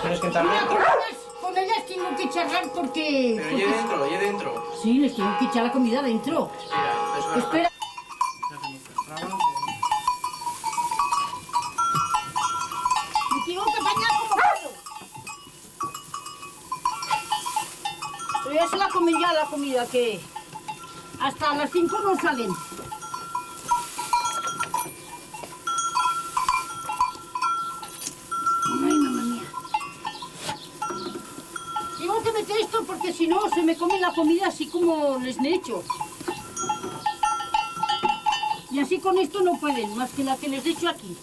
¿Tienes que entrar Mira, dentro? con ellas tengo que charlar porque... Pero oye dentro. Sí, les tengo que echar la comida dentro. Espera, Espera. Me tengo que bañar como puedo. Pero ya se la comen ya la comida, que hasta las 5 no salen. Ay, mamá mía. Tengo que meter esto porque si no se me come la comida así como les he hecho. Y así con esto no pueden, más que la que les he hecho aquí.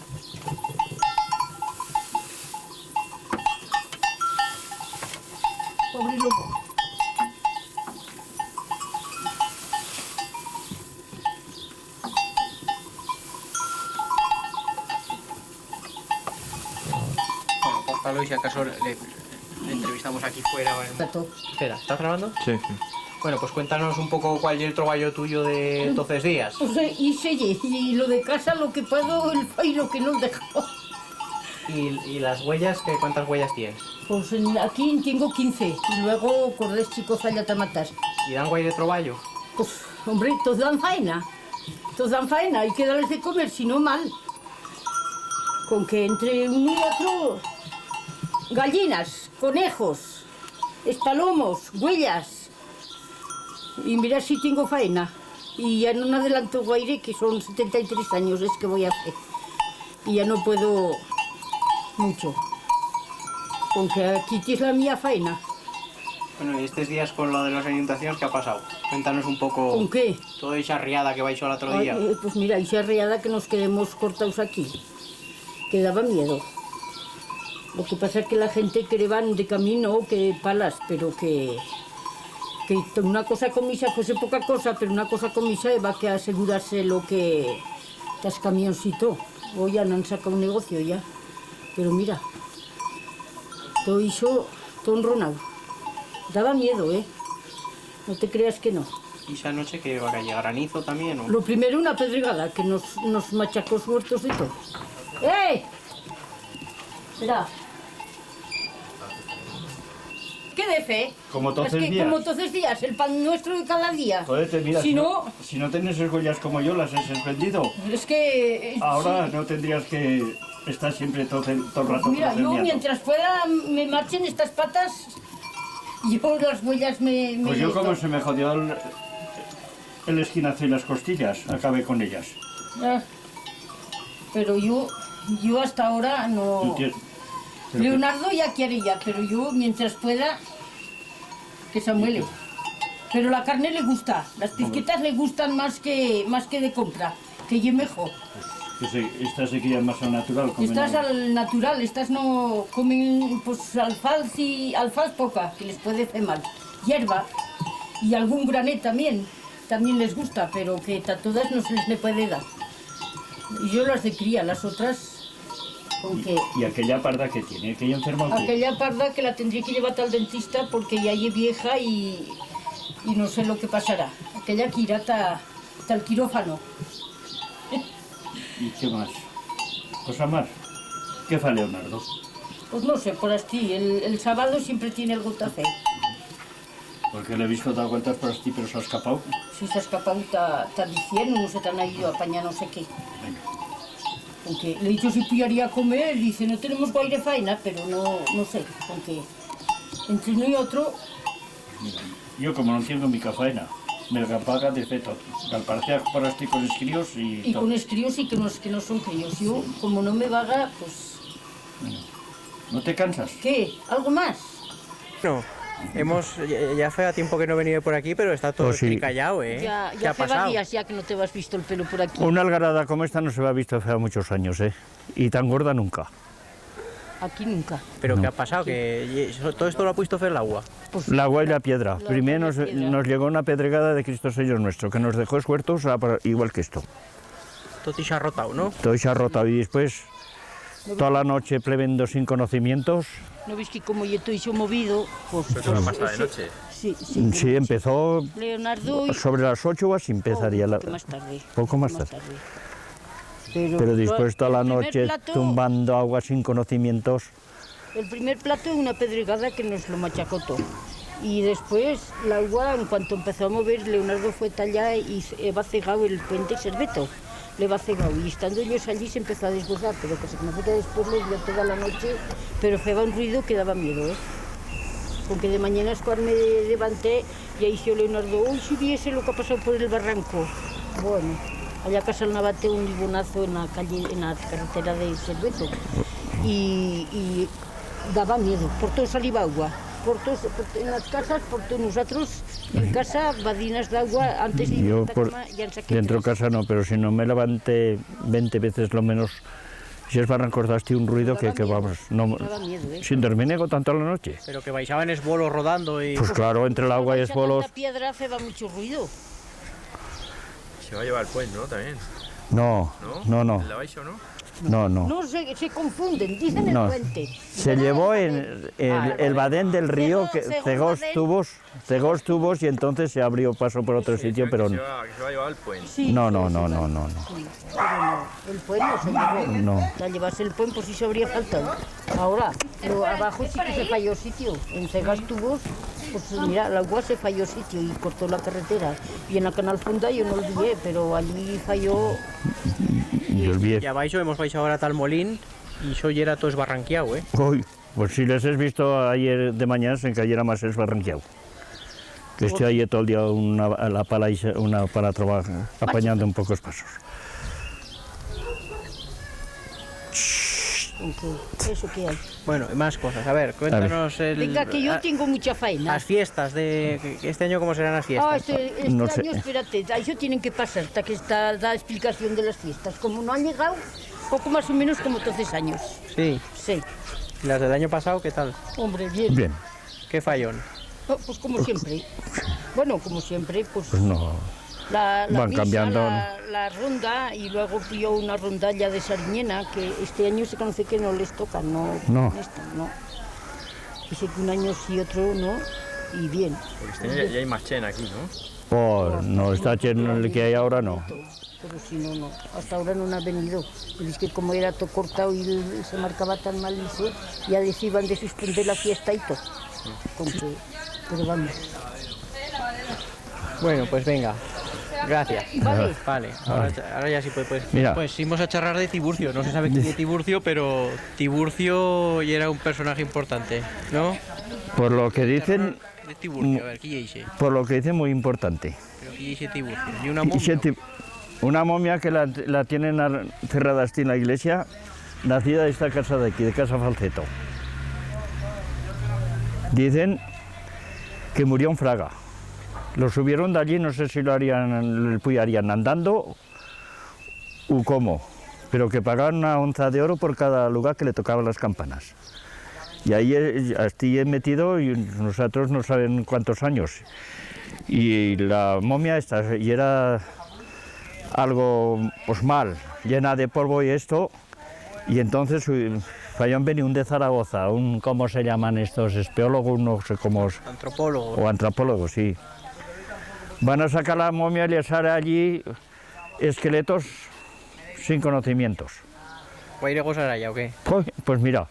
Pobre lobo. Bueno, córtalo y si acaso le entrevistamos aquí fuera. ¿Vale? Tato. Espera, ¿estás grabando? Sí, sí. Bueno, pues cuéntanos un poco cuál es el trabajo tuyo de entonces días. Pues y lo de casa lo que puedo y lo que no dejo. ¿Y las huellas? ¿Cuántas huellas tienes? Pues aquí tengo 15 y luego corres chicos allá a matar. ¿Y dan guay de trabajo? Pues hombre, todos dan faena. Todos dan faena, hay que darles de comer, si no mal. Con que entre uno y otro, gallinas, conejos, espalomos, huellas. Y mira si tengo faena. Y ya no me adelanto guaire, que son 73 años, es que voy a hacer. Y ya no puedo mucho. Con que aquí tienes la mía faena. Bueno, y estos días con lo de las inundaciones, ¿qué ha pasado? Cuéntanos un poco. ¿Con qué? Toda esa riada que vais el otro día. Ay, pues mira, esa riada que nos quedemos cortados aquí. Que daba miedo. Lo que pasa es que la gente creban de camino que palas, pero que una cosa con misa fuese poca cosa, pero una cosa con misa va que asegurarse lo que das camioncito. O ya no han sacado un negocio ya. Pero mira, todo eso, todo enronado. Daba miedo, ¿eh? No te creas que no. ¿Y esa noche que va a caer granizo también? ¿O? Lo primero una pedregada que nos machacó los huertos de todo. ¡Eh! Espera. ¿Qué de fe? Como todos Es que días. como todos los días, el pan nuestro de cada día. Joder, mira, Si no, si no tienes huellas como yo, las has vendido. es que... Ahora sí. no tendrías que estar siempre todo el rato Mira, yo procediendo. mientras pueda me marchen estas patas, yo las huellas me Pues yo como esto. se me jodió el esquinazo y las costillas, acabé con ellas. Ah, pero yo hasta ahora no... Entiendo. Pero Leonardo ya quiere ya, pero yo mientras pueda que se muele. Pero la carne le gusta, las pisquetas le gustan más que de compra, que yo mejor. esta se cría más al natural. comen Estas algo. al natural, estas no comen pues alfaz poca, que les puede hacer mal. Hierba y algún granet también les gusta, pero que a todas no se les le puede dar. Y yo las de cría, las otras, con que... Y aquella parda que tiene, aquella enferma. ¿o qué? Aquella parda que la tendría que llevar al dentista porque ya es vieja y no sé lo que pasará. Aquella que irá al quirófano. ¿Y qué más? Cosa más. ¿Qué fa Leonardo? Pues no sé, por así, el sábado siempre tiene algo que hacer. Porque le he visto dar vueltas por aquí, pero se ha escapado. Si se ha escapado, está diciendo, no se te han ido a apañar no sé qué. Porque le he dicho si pillaría a comer, dice, no tenemos guaire faena, pero no sé, porque entre uno y otro, Mira, yo como no tengo mi faena, me la paga de feto. Al parecer por aquí con los críos y todo. con los críos y que no son críos. Yo, como no me vaga, pues... ¿No te cansas? ¿Qué? ¿Algo más? No, ya hace tiempo que no he venido por aquí, pero está todo Pues sí. callado, ¿eh? Ya ¿Qué ha hace pasado? días ya que no te has visto el pelo por aquí. Una algarada como esta no se ha visto hace muchos años, ¿eh? Y tan gorda nunca. Aquí nunca. ¿Pero No. qué ha pasado? Que todo esto lo ha puesto el agua. Pues, La agua y la piedra. La Primero agua y la piedra. nos llegó una pedregada de Cristo Señor nuestro, que nos dejó escuertos igual que esto. Todo se ha rotado, ¿no? Todo se ha rotado y después toda la noche plebendo sin conocimientos. ¿no ves que como yo estoy movido? Pues, Eso no pasa de noche. Sí, sí. Sí, empezó Leonardo y... sobre las 8 o así empezaría un la... poquito más tarde. Poco más tarde. Pero el después toda la primer noche plato- tumbando agua sin conocimientos. El primer plato es una pedregada que nos lo machacó todo. Y después el agua, en cuanto empezó a mover, Leonardo fue allá y va cegado el puente Serveto. Le va cegado. Y estando ellos allí se empezó a desbordar, pero que se conoce que después les dio toda la noche, pero hacía un ruido que daba miedo, ¿eh? Porque de mañana es cuando me levanté y ahí dijo Leonardo, uy, si viese lo que ha pasado por el barranco. Bueno, allá casa el Navate un libonazo en la calle, en la carretera de Serveto. Y daba miedo, por todo salía agua. En las casas, por todos nosotros, en casa, vadinas de agua, antes de Yo ir a por cama, ya en saqué dentro de tres. casa no, pero si no me levanté 20 veces lo menos, si es barranco daste un ruido que vamos, no, Daba miedo, ¿eh? sin dormir nego tanto a la noche. Pero que baisaban es bolos rodando y... Pues claro, entre el agua y Esa los bolos, tanta piedra hace mucho ruido. Se va a llevar el puente, ¿no? También. no, no, ¿El de abaixo, no? no. No se confunden, dicen el No. puente. Se llevó el badén del río, que cegó tubos y entonces se abrió paso por otro sitio, pero Que no. se va a llevar el puente. Sí, No. Sí, pero no, el puente no se llevó. No. La llevarse el puente, pues sí se habría faltado. Ahora, abajo sí que se falló sitio. En cegas tubos, pues mira, el agua se falló sitio y cortó la carretera. Y en la Canal Funda yo no olvidé, pero allí falló. Y os vi. Y a baixo hemos baixado ahora tal molín y eso ya era todo esbarranqueado, ¿eh? Uy, pues si les has visto ayer de mañana, se encayera más esbarranqueado. Que estoy ahí todo el día una pala trabajar, apañando un pocos pasos. Eso que hay. Bueno, más cosas. A ver, cuéntanos Venga, que yo tengo mucha faena. las fiestas de... Este año, ¿cómo serán las fiestas? Este No año, sé. espérate, a eso tienen que pasar hasta que está la explicación de las fiestas. Como no han llegado, poco más o menos como 13 años. Sí. Sí, ¿Y las del año pasado qué tal? hombre, bien. Bien, ¿Qué fallón? Oh, pues como siempre. Bueno, como siempre, pues pues no. la van misa, cambiando. la ronda y luego pilló una rondalla de Sariñena que este año se conoce que no les toca, no. No. Esta, no. Dice que un año sí, otro no, y bien. Porque este año ya hay más chen aquí, ¿no? Pues no está lleno el que hay ahora, no. Pero si no, no. Hasta ahora no han venido. Y es que como era todo cortado y se marcaba tan mal, dice, ya decían de suspender la fiesta y todo. Con que, pero vamos. Bueno, pues venga. Gracias. Vale. Vale, ahora ya sí pues Mira. pues íbamos a charlar de Tiburcio. No se sabe quién es Tiburcio, pero Tiburcio ya era un personaje importante, ¿no? Por lo que dicen, De Tiburcio, a ver, ¿qué dice? por lo que dicen muy importante. Pero ¿qué dice Tiburcio? ¿Y una Y momia? una momia que la tienen cerrada así en la iglesia, nacida de esta casa de aquí, de Casa Falceto. Dicen que murió en Fraga. Lo subieron de allí, no sé si lo harían andando o cómo, pero que pagaban una onza de oro por cada lugar que le tocaban las campanas. Y ahí estoy metido y nosotros no saben cuántos años. Y la momia esta, y era algo pues mal, llena de polvo y esto, y entonces habían venido un de Zaragoza, ¿cómo se llaman estos? Espeólogos, no sé cómo, Antropólogo. o antropólogos, sí. Van a sacar la momia y les hará allí esqueletos sin conocimientos. ¿Guaire Gosaraya o qué? Pues mira,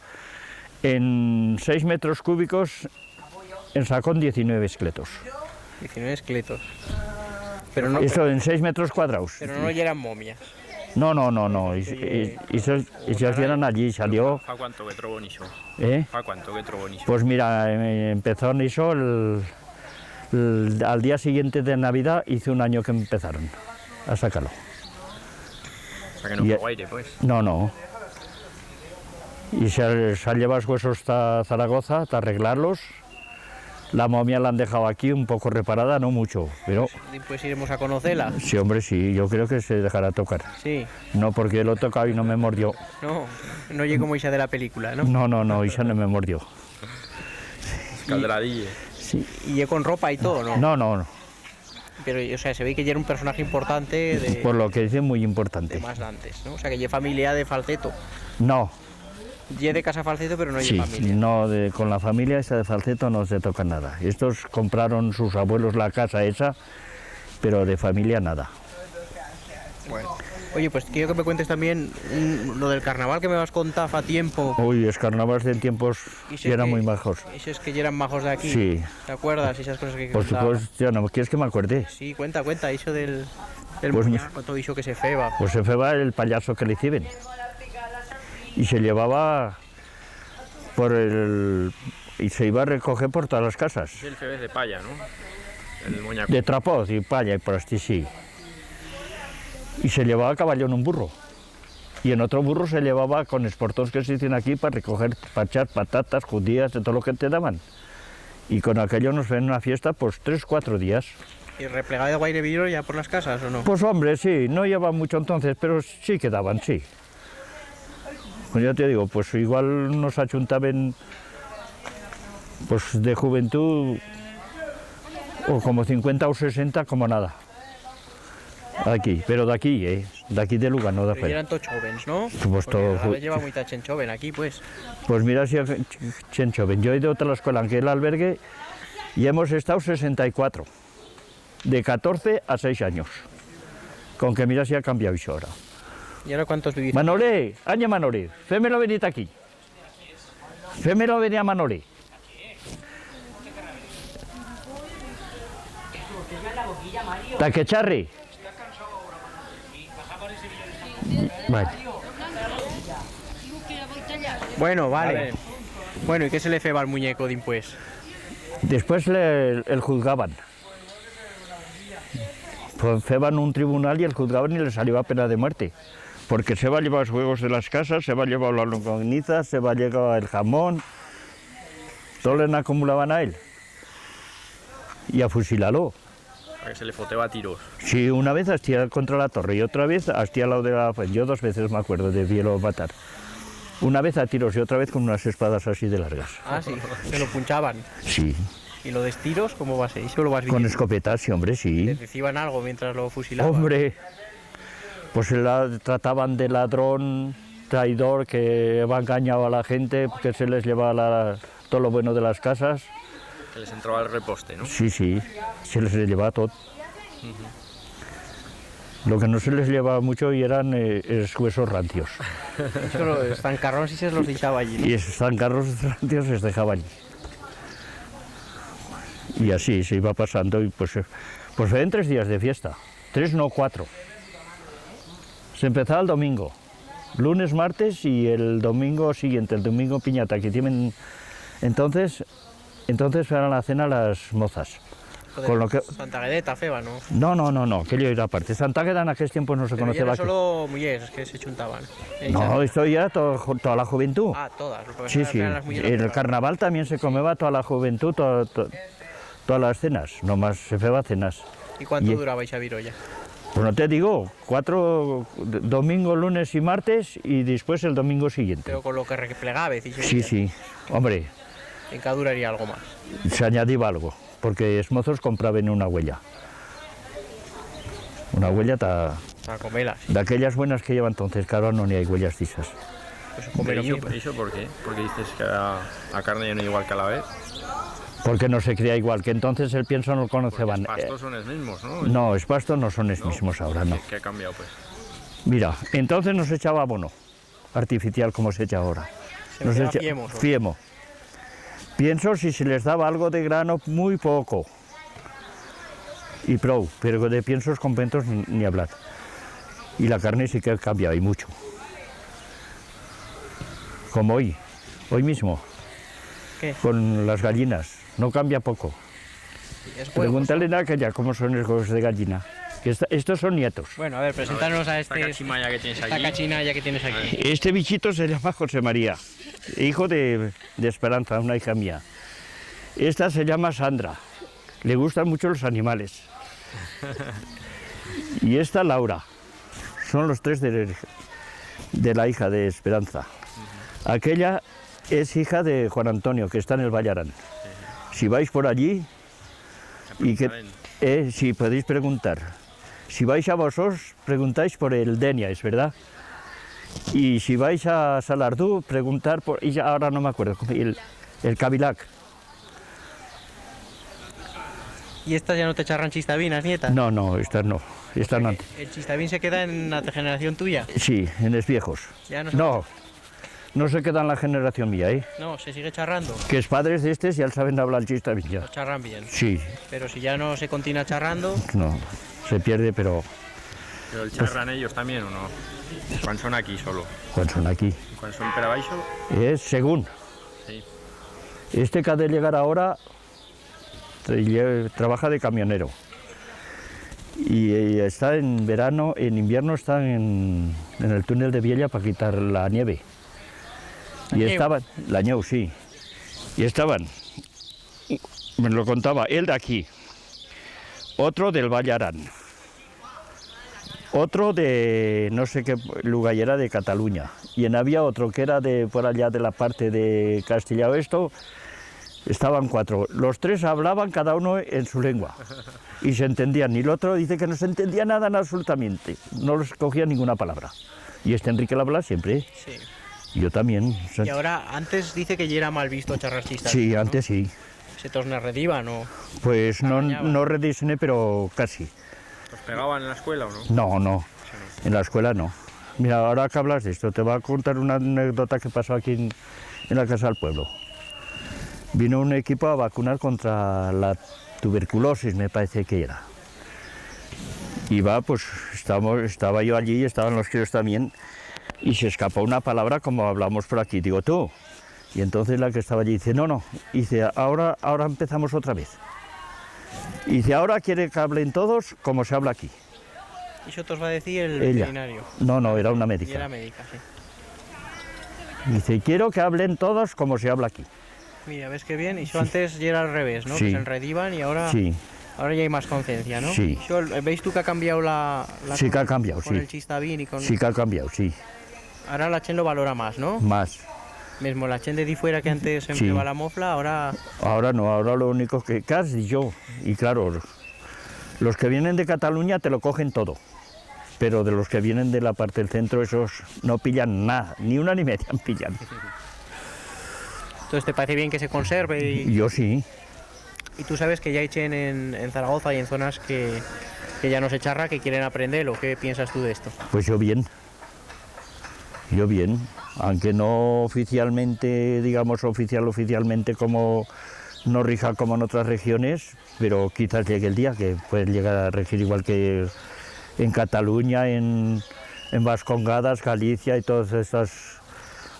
en 6 metros cúbicos sacó 19 esqueletos. 19 esqueletos. Pero no, Esto en 6 metros cuadrados. pero no eran momia. No. Y se hacían allí, salió. Fa cuánto que trobo niso. ¿Eh? Fa cuánto que trobo niso. Pues mira, empezó en eso al día siguiente de Navidad, hice un año que empezaron a sacarlo. O sea que no y- fue guaire, pues. No. Y se han llevado los huesos hasta Zaragoza, hasta arreglarlos. La momia la han dejado aquí un poco reparada, no mucho, pero Pues iremos a conocerla. sí, hombre, sí, yo creo que se dejará tocar. Sí. No, porque lo he tocado y no me mordió. No oye como Isa de la película, ¿no? No, Isa no me mordió. Caldradille. Sí. Y ye con ropa y todo, ¿no? No, Pero, o sea, se ve que ya era un personaje importante de por lo que dicen muy importante. más de antes, ¿no? O sea, que ye familia de Falceto. No, Ye de casa Falceto, pero no ye sí, familia. no, con la familia esa de Falceto no se toca nada. Estos compraron sus abuelos la casa esa, pero de familia nada. Bueno, Oye, pues quiero que me cuentes también lo del carnaval que me vas a contar fa tiempo. Uy, los carnavales de tiempos sé eran que- muy majos. Y si es que ya eran majos de aquí. Sí. ¿Te acuerdas? Esas cosas que Por contaban. supuesto, ya no quieres que me acuerde. Sí, cuenta, eso del Pues muñeco, todo eso que se feba. Pues se fue el payaso que le hicieron. Y se llevaba por el... Y se iba a recoger por todas las casas. Es el febes de paya, ¿no? El moñaco. De trapoz y palla y por así, sí. Y se llevaba a caballo en un burro. Y en otro burro se llevaba con esportos que se hicieron aquí para recoger, para echar patatas, judías, de todo lo que te daban. Y con aquello nos ven una fiesta, pues 3-4 días. ¿Y replegado de Guairevillo ya por las casas o no? Pues hombre, sí, no lleva mucho entonces, pero sí quedaban, sí. Pues ya te digo, pues igual nos achuntaban pues de juventud o como 50 o 60 como nada. Aquí, pero de aquí, de aquí de Lugan, no de Pero afuera. eran todos jóvenes, ¿no? Pues Porque todo a la vez lleva muy tachen joven aquí, pues. Pues mira si Chenchoven, yo he ido a otra escuela, que el albergue, y hemos estado 64, de 14 a 6 años. Con que mira si ha cambiado eso ahora. ¿Y ahora cuántos vivís? Manolé, aña Manolé, fémelo venid aquí. Fémelo venid a Manolé. Taquecharri. Vale. Bueno, vale. Bueno, ¿y qué se le feba al muñeco de impues? Después el juzgaban. Pues feban un tribunal y el juzgaban y le salió pena de muerte. Porque se va a llevar los juegos de las casas, se va a llevar la longaniza, se va a llevar el jamón. Todo le acumulaban a él. Y a fusilarlo. Para que se le foteba a tiros. Sí, una vez hastía contra la torre y otra vez hastía al lado de la... Yo 2 veces me acuerdo de verlo matar. Una vez a tiros y otra vez con unas espadas así de largas. Ah, sí, se lo punchaban. Sí, ¿Y lo de estiros cómo va a ser? ¿Eso lo vas con viendo? escopetas, sí, hombre, sí. ¿Les decían algo mientras lo fusilaban? Hombre, pues trataban de ladrón, traidor, que va engañado a la gente, que se les lleva todo lo bueno de las casas. Que les entraba el reposte, ¿no? Sí, sí, se les lleva todo. Lo que no se les llevaba mucho y eran huesos rancios. Eso los zancarrones sí se los dejaba allí, ¿no? Y esos zancarros rancios se dejaban allí. Y así se iba pasando y pues eran 3 días de fiesta. 3, no 4. Se empezaba el domingo, lunes, martes y el domingo siguiente, el domingo piñata, que tienen... Entonces eran la cena las mozas. Joder, Con lo que... Santa Guedeta, feba, ¿no? No, que yo era aparte. Santa Gueda en aquellos tiempos no se Pero ya conocía. era solo mujeres que se chuntaban. No, esto ya toda la juventud. Ah, todas. Lo que Sí, pasa sí. eran las mujeres En el que carnaval también se comeba toda la juventud, todas las cenas. Nomás se feba cenas. ¿Y cuánto Y- durabais a Virolla? Pues no te digo, 4 domingo, lunes y martes y después el domingo siguiente. Pero con lo que replegabais, y Sí, sí. Hombre, en cada duraría algo más. se añadía algo, porque los mozos compraban una huella. Una huella Para comerlas. de aquellas buenas que lleva entonces, que ahora no ni hay huellas de esas. Pues ¿Y comer eso, eso por qué? Porque dices que la carne ya no es igual que a la vez. Porque no se cría igual, que entonces el pienso no lo Porque conoceban. los pastos son los mismos, ¿no? No, los pastos no son los mismos ahora, no. ¿Qué ha cambiado, pues? Mira, entonces no se echaba abono artificial como se echa ahora. Se Nos metía echa- fiemos, ¿o? fiemo. Pienso si se les daba algo de grano, muy poco. Y prou, pero de piensos con pentos ni hablar. Y la carne sí que ha cambiado, y mucho. Como hoy mismo, ¿Qué? con las gallinas, no cambia poco. Es huevos. Pregúntale a aquella cómo son los huevos de gallina. Que estos son nietos. Bueno, a ver, preséntanos a Esta este... cachimaya que tienes Esta allí. cachinaya que tienes aquí. Este bichito se llama José María, hijo de Esperanza, una hija mía. Esta se llama Sandra, le gustan mucho los animales. Y esta Laura, son los 3 de la hija de Esperanza. Aquella es hija de Juan Antonio, que está en el Vallarán. Si vais por allí, y que, si podéis preguntar. Si vais a Vosós, preguntáis por el Denia, es verdad. Y si vais a Salardú, preguntar por... Y ya ahora no me acuerdo, el Cabilac. ¿Y estas ya no te charran chistabinas, nietas? No, no, estas no. Estas no. ¿El chistabín se queda en la generación tuya? Sí, en los viejos. Ya no, No, no se queda en la generación mía, ¿eh? No, se sigue charrando. Que es padres de estos ya saben hablar chistavín ya. Lo charran bien. Sí, Pero si ya no se continúa charrando, no, se pierde, pero Pero el charran ellos también o no? Cuando son aquí solo. cuando son aquí. Cuando son per abaixo, Es según. sí. Este que ha de llegar ahora trabaja de camionero. Y está en verano, en invierno está en el túnel de Viella para quitar la nieve. Y ñeu. estaban, la ñeu, sí. Y estaban, me lo contaba, él de aquí, otro del Vallarán, otro de no sé qué lugar era de Cataluña. Y había otro que era de por allá de la parte de Castilla Oesto. Estaban 4. Los 3 hablaban cada uno en su lengua y se entendían. Y el otro dice que no se entendía nada absolutamente. No les cogía ninguna palabra. Y este Enrique la habla siempre. sí. Y yo también. Y ahora, antes dice que ya era mal visto charrar chistas. Sí, antes sí. Se torna rediva, ¿no? Pues no, Arañaban. no redisne, pero casi. ¿Os pegaban en la escuela o no? No, no. En la escuela no. Mira, ahora que hablas de esto, te voy a contar una anécdota que pasó aquí en la Casa del Pueblo. Vino un equipo a vacunar contra la tuberculosis, me parece que era. Y va, pues estaba yo allí, estaban los críos también, y se escapó una palabra como hablamos por aquí, digo tú. Y entonces la que estaba allí dice, no, dice, ahora empezamos otra vez. Y dice, ahora quiere que hablen todos como se habla aquí. Y eso te os va a decir el Ella. veterinario. No, era una Y médica. era médica, sí. Dice, quiero que hablen todos como se habla aquí. Mira, ves qué bien. Y eso antes ya era al revés, ¿no? Sí. Que se enredivan y ahora, Sí, ahora ya hay más conciencia, ¿no? Sí. Eso, ¿veis tú que ha cambiado la Sí que ha cambiado, con sí. el chistavín y con... sí que ha cambiado, sí, Ahora la Chen lo valora más, ¿no? más. Mismo la Chen de di fuera que antes Sí. empleaba la mofla, ahora... Ahora no, ahora lo único que casi yo. Y claro, los que vienen de Cataluña te lo cogen todo. Pero de los que vienen de la parte del centro, esos no pillan nada, ni una ni media pillan. Entonces te parece bien que se conserve y Yo sí, tú sabes que ya hay Chen en Zaragoza y en zonas que ya no se charra, que quieren aprenderlo. ¿Qué piensas tú de esto? pues yo bien. Yo bien, aunque no oficialmente, digamos oficialmente como no rija como en otras regiones, pero quizás llegue el día que puede llegar a regir igual que en Cataluña, en Vascongadas, Galicia y todas estas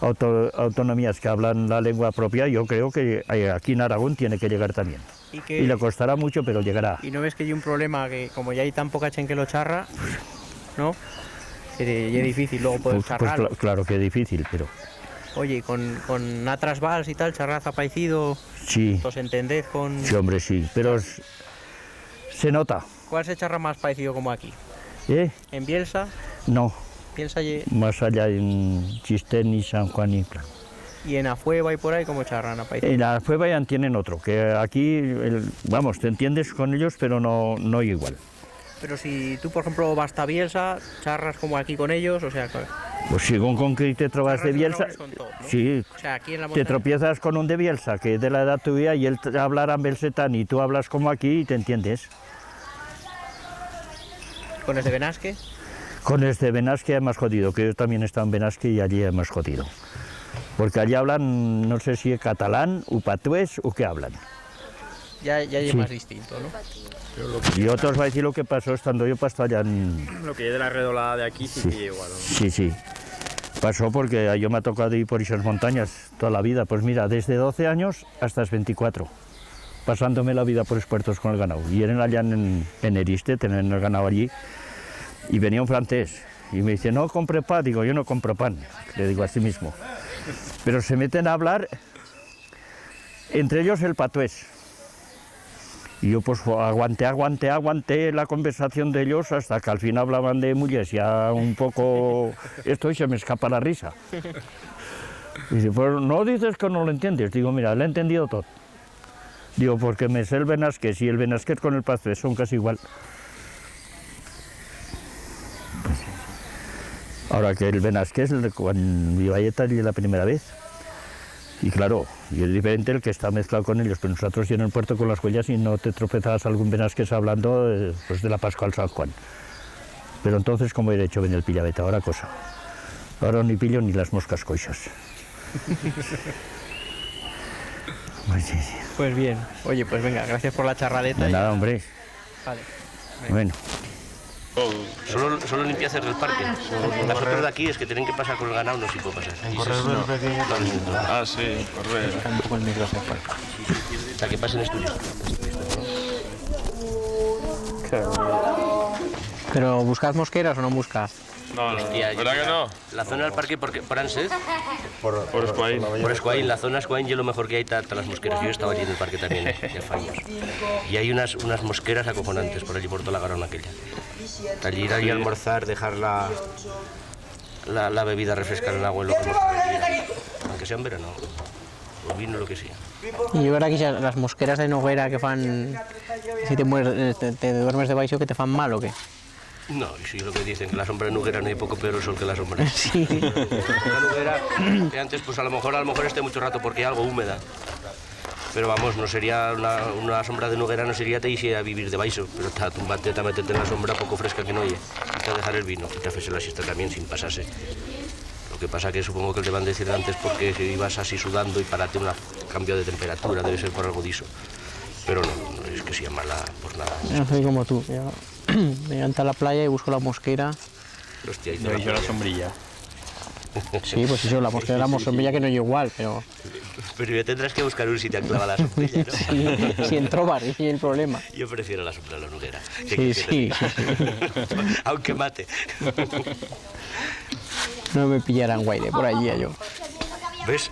autonomías que hablan la lengua propia. Yo creo que aquí en Aragón tiene que llegar también. Y le costará mucho, pero llegará. ¿Y no ves que hay un problema que como ya hay tan poca Chen que lo charra, ¿no? Que ya es difícil luego poder Pues charrarlo. claro que es difícil, pero Oye, y con atras vals y tal, charraz aparecido, sí, ¿os entendés con...? sí, hombre, sí. Pero se nota, ¿Cuál se charra más parecido como aquí? ¿eh? ¿En Bielsa? No, Bielsa más allá en Chistén y San Juan y plan. y en Afueva y por ahí, ¿cómo charran aparecido? En la Fueva ya tienen otro, que aquí, vamos, te entiendes con ellos, pero no igual. Pero si tú, por ejemplo, vas a Bielsa, charras como aquí con ellos, o sea... Pues según con que te trovas de Bielsa, Con todo, ¿no? sí, O sea, aquí en la te montaña... tropiezas con un de Bielsa, que es de la edad tuya, y él hablará en belsetán, y tú hablas como aquí y te entiendes. ¿Con el de Benasque? Con este Benasque es más jodido, que yo también he estado en Benasque y allí es más jodido. Porque allí hablan, no sé si es catalán, o patués, o qué hablan. Ya es Sí. más distinto, ¿no? Y otros va a decir lo que pasó estando yo pasto allá en... Lo que es de la redolada de aquí sí, Sí. que igual. ¿no? Sí. Pasó porque yo me ha tocado ir por esas montañas toda la vida. Pues mira, desde 12 años hasta los 24, pasándome la vida por los puertos con el ganado. Y eran allá en Eriste, tenían el ganado allí, y venía un francés y me dice, no compre pan. Digo, yo no compro pan, le digo a sí mismo. Pero se meten a hablar, entre ellos el patués. Y yo pues aguanté la conversación de ellos hasta que al fin hablaban de mujeres, ya un poco esto y se me escapa la risa. Y dice, pues no dices que no lo entiendes. Digo, mira, lo he entendido todo. Digo, porque me sé el benasqués y el benasqués con el patués son casi igual. Ahora que el benasqués, cuando iba a allí la primera vez, Y claro, y es diferente el que está mezclado con ellos, que nosotros y en el puerto con las huellas y no te tropezas algún venas que está hablando pues de la Pascua al San Juan. Pero entonces, como he hecho, ven el pillaveta, ahora cosa. Ahora ni pillo ni las moscas coixas. Pues bien. Oye, pues venga, gracias por la charradeta. De nada, hombre. Vale. Bueno. Solo limpiezas del parque. Nosotros de aquí es que tienen que pasar con el ganado, no se puede pasar. Ah, sí, correr. Un poco el micro se fue. O sea, que pasen estudios. Pero ¿buscas mosqueras o no buscas? No, Hostia, ¿verdad que no? La zona del parque, por Ansed, Por Escuaín. por Escuaín, la zona Escuaín y lo mejor que hay está las mosqueras. Yo estaba allí en el parque también, ya hace años. Y hay unas mosqueras acojonantes por allí, por toda la garona aquella. Allí ir allí a almorzar, dejar la bebida refrescar en el agua en lo que aunque sea en verano, o vino, lo que sea. Y yo creo que las mosqueras de Noguera que fan... Si te duermes debajo, que te fan mal o qué. No, y sí, lo que dicen, que la sombra de Noguera no hay poco peor sol que la sombra. Sí. La Noguera, que antes, pues a lo mejor esté mucho rato porque hay algo húmeda. Pero vamos, no sería una sombra de Noguera, no sería te irse a vivir de baixo, pero está tumbate, te metete en la sombra poco fresca que no oye. Y te dejar el vino, y te haces la siesta también sin pasarse. Lo que pasa que supongo que te van a decir antes porque ibas así sudando y parate un cambio de temperatura, debe ser por algo diso. Pero no es que sea mala por nada. Yo soy como tú. Yo me levanto a la playa y busco la mosquera. Hostia, Yo hice la sombrilla. Sí, pues eso, la mosquera de la sombrilla que no es igual, pero... Pero ya tendrás que buscar un sitio anclava la sombrilla, ¿no? Sí, en Trobar, ese es el problema. Yo prefiero la sombra de la Noguera. Sí. Aunque mate. No me pillaran guaire por allí yo. ¿Ves?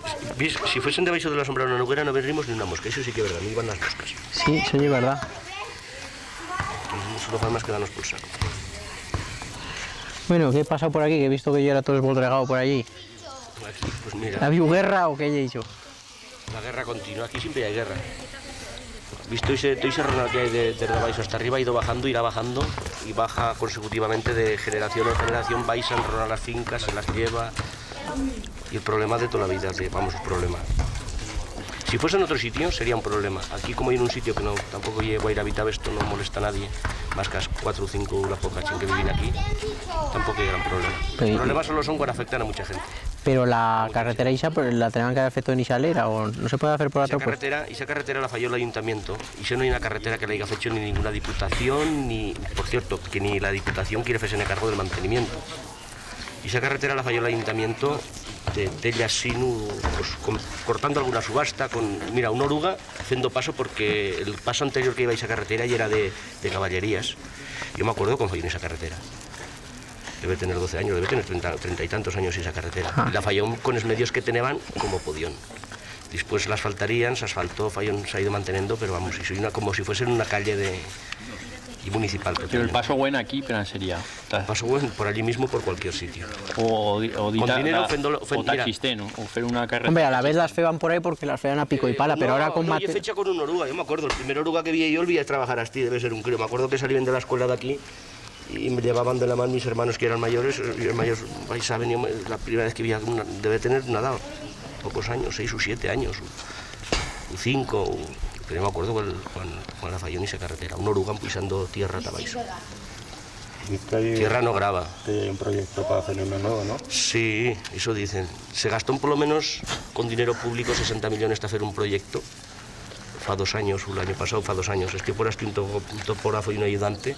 Si fuesen debajo de la sombra de una Noguera no veríamos ni una mosca. Eso sí que es verdad, no iban las moscas. Sí, eso es verdad. Solo fan más que darnos por saco. Bueno, ¿qué pasa por aquí? Que he visto que yo era todo esboldregado por allí. Pues mira, ¿Ha habido guerra o qué he hecho? la guerra continua. Aquí siempre hay guerra. Visto ese ronal que hay de abajo hasta arriba, irá bajando y baja consecutivamente de generación en generación, vais a enrolar las fincas, se las lleva. Y el problema de toda la vida, vamos, el problema. Si fuese en otro sitio sería un problema. Aquí como hay en un sitio que no, tampoco llego a ir habitado, esto no molesta a nadie, más que a 4 o 5 la poca gente que viven aquí, tampoco hay gran problema. Los problemas solo son cuando afectan a mucha gente. Pero la carretera Isa, la tenían que haber hecho en Isalera o no se puede hacer por otro puesto. Esa carretera la falló el ayuntamiento y si no hay una carretera que la haya hecho ni ninguna diputación, ni, por cierto, que ni la diputación quiere hacerse cargo del mantenimiento. Y esa carretera la falló el ayuntamiento de Tellasinu, pues, cortando alguna subasta con, mira, una oruga haciendo paso porque el paso anterior que iba a esa carretera ya era de caballerías. Yo me acuerdo cuando falló en esa carretera. Debe tener 12 años, debe tener 30 y tantos años esa carretera. Y la falló con los medios que tenían como podían. Después la asfaltarían, se asfaltó, se ha ido manteniendo, pero vamos, como si fuese una calle municipal. Pero el paso bueno aquí, pero sería. El paso bueno por allí mismo, por cualquier sitio. O con dinero, o taxiste, ¿no? O hacer una carretera. Hombre, a la vez las feban por ahí porque las feban a pico y pala, pero ahora con yo fecha con una oruga, yo me acuerdo, el primer oruga que vi yo, vi a trabajar así, debe ser un crío. Me acuerdo que salían de la escuela de aquí y me llevaban de la mano mis hermanos que eran mayores, y los mayores, ahí saben, la primera vez que vi una, debe tener nada, pocos años, 6 o 7 años, o 5, pero yo me acuerdo cuando la falló en esa carretera, un oruga pisando tierra tabaixo. Tierra no grava. Hay un proyecto para hacer una nueva, ¿no? Sí, eso dicen. Se gastó por lo menos con dinero público 60 millones para hacer un proyecto. Fa 2 años, o el año pasado, fa 2 años. Estoy por aquí un topógrafo y un ayudante.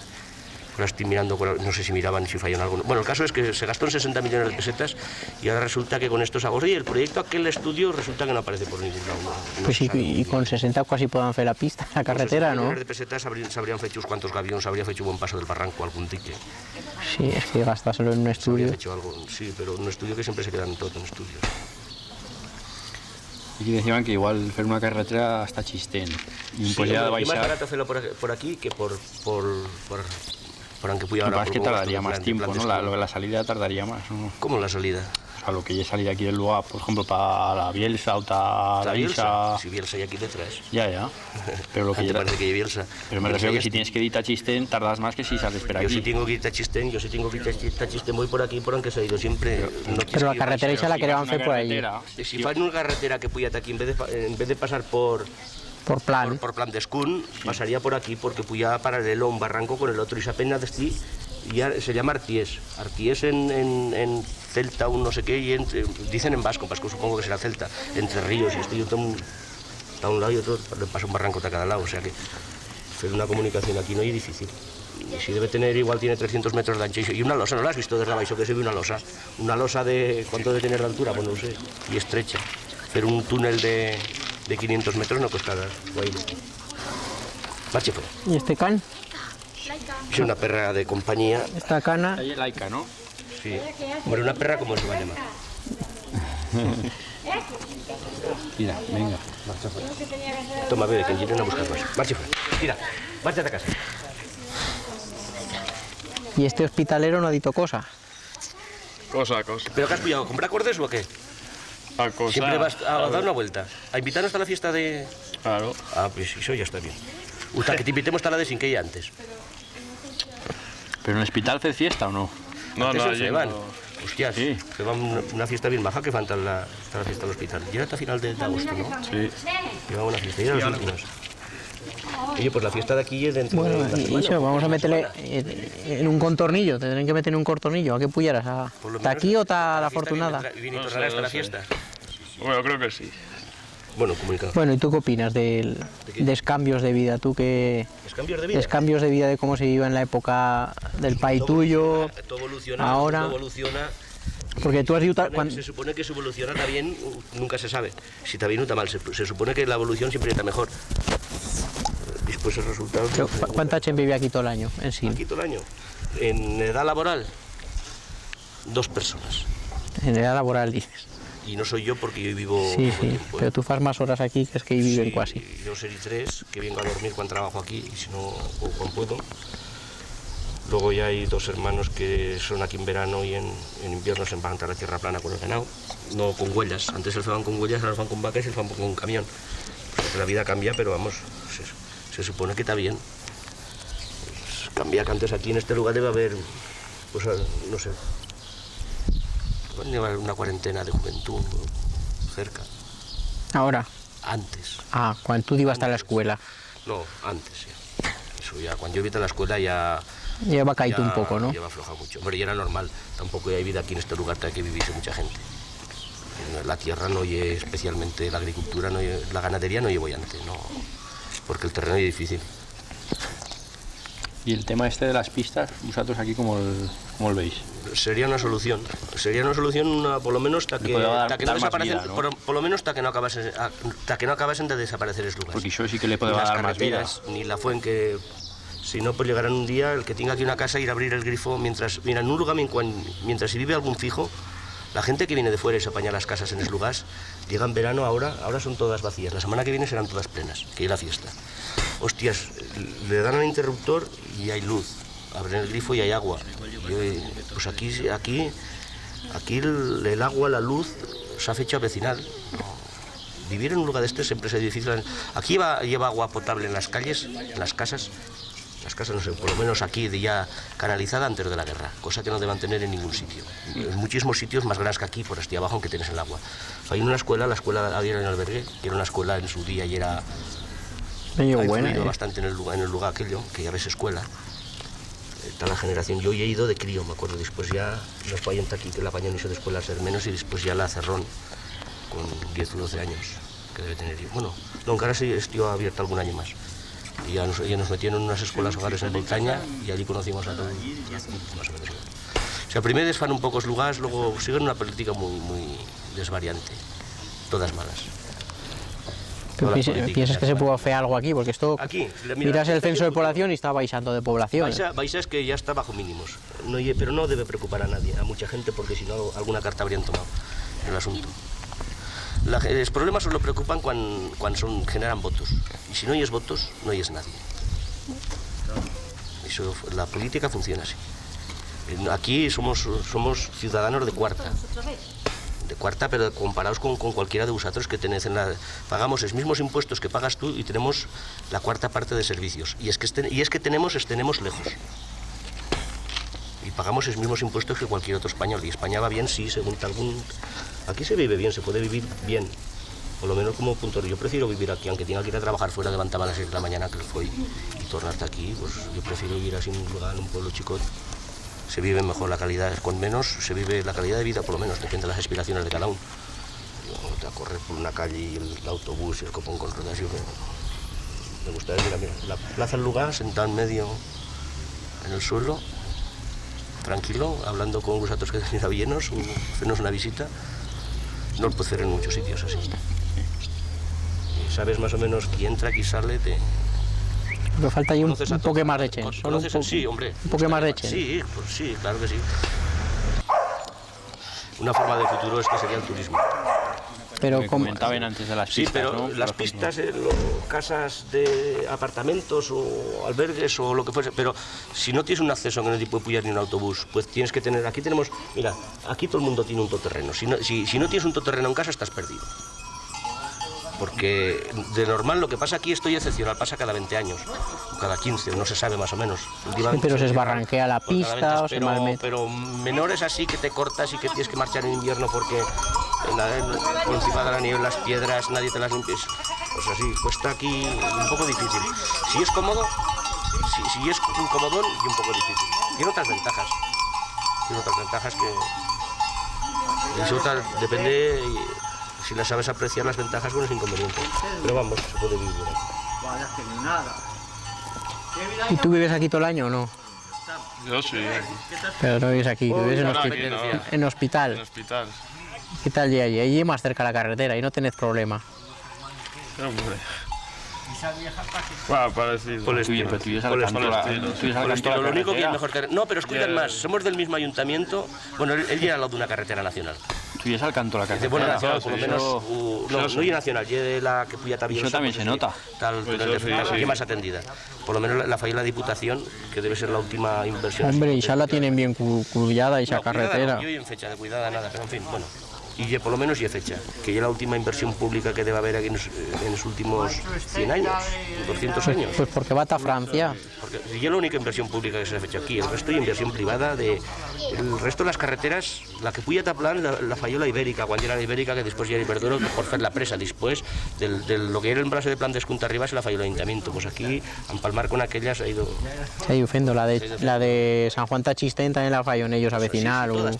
Ahora estoy mirando, no sé si miraban, si fallan algo. Bueno, el caso es que se gastó en 60 millones de pesetas y ahora resulta que con estos ahorros y el proyecto aquel estudio resulta que no aparece por ningún lado. No pues sí, y con 60 casi puedan hacer la pista, la carretera, ¿no? Con 60 millones de pesetas se habrían hecho unos cuantos gaviones, se habría hecho un buen paso del barranco, algún tique. Sí, es que gastárselo en un estudio. Se hecho algo, sí, pero un estudio que siempre se quedan todos en estudios. Y decían que igual hacer una carretera hasta Chistén. Sí, es más barato hacerlo por aquí que por aunque pudiera ahora. Es que tardaría más tiempo, ¿no? La salida tardaría más, ¿no? ¿Cómo la salida? O sea, lo que ya salir aquí del lugar, por ejemplo, para la Bielsa o para la Bielsa. Si Bielsa hay aquí detrás. Ya. Pero lo que Antes ya... parece que hay Bielsa. Pero me refiero que si tienes que ir a Chistén, tardas más que si sales por Yo aquí. sí tengo que ir a Chistén, voy por aquí, por aunque se ha ido siempre. Pero la carretera esa la que van a hacer por allí. Si fan una carretera que puya aquí, en vez de pasar por plan. por plan d'Escun, pasaría por aquí, porque puya paralelo a un barranco con el otro, y se apenas de ya se llama Arties. Arties en celta, un no sé qué, y dicen en vasco supongo que será celta, entre ríos, y estoy está a un lado y otro, le pasa un barranco a cada lado, o sea que hacer una comunicación aquí no es difícil. Y si debe tener, igual tiene 300 metros de ancho, y una losa, ¿no la has visto desde abajo que se ve una losa de, ¿cuánto debe tener de altura? Pues no sé, y estrecha. Hacer un túnel de 500 metros no cuesta nada. Marche fuera. ¿Y este can? Es una perra de compañía. Esta cana. Ahí es laica, ¿no? Sí. Bueno, una perra como se va a llamar. Mira, venga. Toma, bebé, que vienen a buscar más. Marche fuera. Tira, márchate a casa. ¿Y este hospitalero no ha dicho cosa? Cosa. ¿Pero qué has pillado? ¿Comprar cordes o qué? A cosa. Siempre vas a dar una vuelta. ¿A invitarnos a la fiesta de...? Claro. Ah, pues eso ya está bien. Hasta que te invitemos hasta la de Sinqueya antes. ¿Pero en el hospital hace fiesta o no? No, Antes no, se allí van. no. Hostias, Sí. se va una fiesta bien baja que falta la fiesta del hospital. Llega hasta final de agosto, ¿no? Sí. Lleva una fiesta, y era los últimos. Oye, pues la fiesta de aquí es dentro Bueno, de una y semana. eso, vamos a meterle en un contornillo. Tendrán que meter en un contornillo. ¿A qué puyaras? Por lo ¿Está menos aquí o está la fiesta afortunada? viene No sé, tornará hasta no la sé. fiesta. Bueno, creo que sí. Bueno, comunicado. Bueno, ¿y tú qué opinas de cambios de vida? ¿Tú qué ¿Es cambios de vida? cambios de vida de cómo se iba en la época del pai tuyo? Todo evoluciona, ahora? todo evoluciona. Porque tú has ido... Se supone que si evoluciona está bien, nunca se sabe. Si está bien o está mal. Se supone que la evolución siempre está mejor. Después el resultado... ¿Cuánta gente vive aquí todo el año en sí? Aquí todo el año. En edad laboral, 2 personas. En edad laboral dices. Y no soy yo porque yo vivo Sí, poco sí, tiempo, pero tú fas más horas aquí que es que viven Sí, casi. Yo seré 3, que vengo a dormir cuando trabajo aquí, y si no, o cuando puedo. Luego ya hay 2 hermanos que son aquí en verano y en invierno se van a la tierra plana con el ganado. No con huellas, antes se van con huellas, ahora se van con vacas y se van con camión. O sea, que la vida cambia, pero vamos, se supone que está bien. Pues cambia que antes aquí en este lugar debe haber, pues no sé, debe haber una cuarentena de juventud cerca. Ahora, Antes. cuando tú ibas hasta la escuela, No, antes ya. Eso ya, cuando yo iba a la escuela ya... ya va caído un poco, ¿no? Ya va afloja mucho. Pero ya era normal. Tampoco hay vida aquí en este lugar que viviese mucha gente. La tierra no hay especialmente, la agricultura, no hay, la ganadería no llevo antes, no, porque el terreno es difícil. Y el tema este de las pistas, vosotros aquí cómo el veis. Sería una solución, por lo menos hasta que, dar no más desaparecen, vida, ¿no? por lo menos hasta que no acabasen de desaparecer los lugares. Porque eso sí que le puede Ni las dar más vida. carreteras, ni la fuente, si no, pues llegarán un día el que tenga aquí una casa, ir a abrir el grifo, mientras en un lugar, mientras si vive algún fijo, la gente que viene de fuera y se apaña las casas en el lugar, llega en verano, ahora son todas vacías, la semana que viene serán todas plenas, que hay la fiesta. Hostias, le dan al interruptor y hay luz, abren el grifo y hay agua. Pues aquí el agua, la luz, se ha hecho vecinal. Vivir en un lugar de este siempre es difícil. Aquí lleva agua potable en las calles, en las casas no sé, por lo menos aquí ya canalizada antes de la guerra, cosa que no deban tener en ningún sitio. En muchísimos sitios más grandes que aquí, por aquí abajo, aunque tienes el agua. Hay una escuela, la escuela había en el albergue, que era una escuela en su día y era... Ha influido bastante en el lugar aquello, que ya ves escuela. Está la generación, yo he ido de crío, me acuerdo, después ya nos fallaron aquí, que la apañan hizo de escuela a ser menos, y después ya la cerrón, con 10 o 12 años, que debe tener. Bueno, no, ahora sí estuvo abierta algún año más. Y ya nos metieron en unas escuelas hogares en Montaña y allí conocimos a todos, más o menos. O sea, primero desfan un pocos lugares, luego siguen una política muy desvariante, todas malas. ¿Piensas que se puede hacer algo aquí? Porque esto, aquí, miras el censo de población y está baixando de población. Baixa es que ya está bajo mínimos, pero no debe preocupar a nadie, a mucha gente, porque si no alguna carta habrían tomado el asunto. Los problemas solo preocupan cuando generan votos, y si no hay votos, no hay nadie. Eso, la política funciona así. Aquí somos ciudadanos de cuarta. de cuarta, pero comparados con cualquiera de vosotros que tenéis pagamos los mismos impuestos que pagas tú y tenemos la cuarta parte de servicios. Y es que tenemos lejos. Y pagamos los mismos impuestos que cualquier otro español. Y España va bien, sí, según algún... Aquí se vive bien, se puede vivir bien. Por lo menos como punto. Yo prefiero vivir aquí, aunque tenga que ir a trabajar fuera, levantarme a las 6 de la mañana que fue y tornarte aquí, pues yo prefiero vivir así en un lugar, en un pueblo chico. Se vive mejor la calidad, con menos se vive la calidad de vida, por lo menos, depende de las aspiraciones de cada uno. Yo, a correr por una calle y el autobús y el copón con ruedas, me gustaría, mira, la plaza del lugar, sentado en medio, en el suelo, tranquilo, hablando con vosotros que tenéis a Villenos, hacernos una visita. No lo puedo hacer en muchos sitios así. Y sabes más o menos quién entra, quién sale, Pero falta ahí un poco más de chen. Sí, hombre. Un poco más de chen. Sí, pues sí, claro que sí. Una forma de futuro es que sería el turismo. Pero como comentaban antes de las pistas, sí, pero ¿no? las pistas, casas de apartamentos o albergues o lo que fuese, pero si no tienes un acceso que no te puede pillar ni un autobús, pues tienes que tener, aquí tenemos, mira, aquí todo el mundo tiene un todoterreno, si no tienes un todoterreno en casa estás perdido. Porque de normal lo que pasa aquí, esto es excepcional, pasa cada 20 años, o cada 15, no se sabe más o menos. Sí, pero se esbarranquea la pista o se malmete. Pero menores así que te cortas y que tienes que marchar en invierno porque por encima de la nieve, las piedras, nadie te las limpies. Pues así, cuesta aquí un poco difícil. Si es cómodo, si es un comodón y un poco difícil. Tiene otras ventajas. Que... Eso depende... Si las sabes apreciar las ventajas, bueno, es inconveniente. Pero vamos, se puede vivir aquí. ¿Y tú vives aquí todo el año o no? Yo sí. Pero no vives aquí, vives en hospital. En hospital. ¿Qué tal allí? Allí es más cerca la carretera y no tenés problema. Hombre. Bueno, parecido. Por el estilo. Pero tú vives al canto Lo único que es mejor que... No, pero es cuidan más. Somos del mismo ayuntamiento. Bueno, él llega al lado de una carretera nacional. Tú vives al canto la carretera. Bueno, nacional, por lo menos... No es nacional, de la que puya también. Eso también se nota. Tal, que más atendida. Por lo menos la falla de la Diputación, que debe ser la última inversión. Hombre, y ya la tienen bien cuidada esa carretera. Yo en fecha de cuidada nada, pero en fin, bueno. Y por lo menos y fecha, que ya la última inversión pública que debe haber aquí en los últimos 100 años, 200 años. Pues porque va a Francia. Porque ya la única inversión pública que se ha hecho aquí, el resto es inversión privada. El resto de las carreteras, la que puya Taplan, la falló la Ibérica, cuando era la Ibérica, que después ya era Iberduro, por hacer la presa, después de lo que era el brazo de plan de Escunta arriba se la falló el ayuntamiento. Pues aquí, a empalmar con aquellas ha ido... Se ha ido ofendo, la de San Juan Tachistén también la falló en ellos a vecinal. Todas.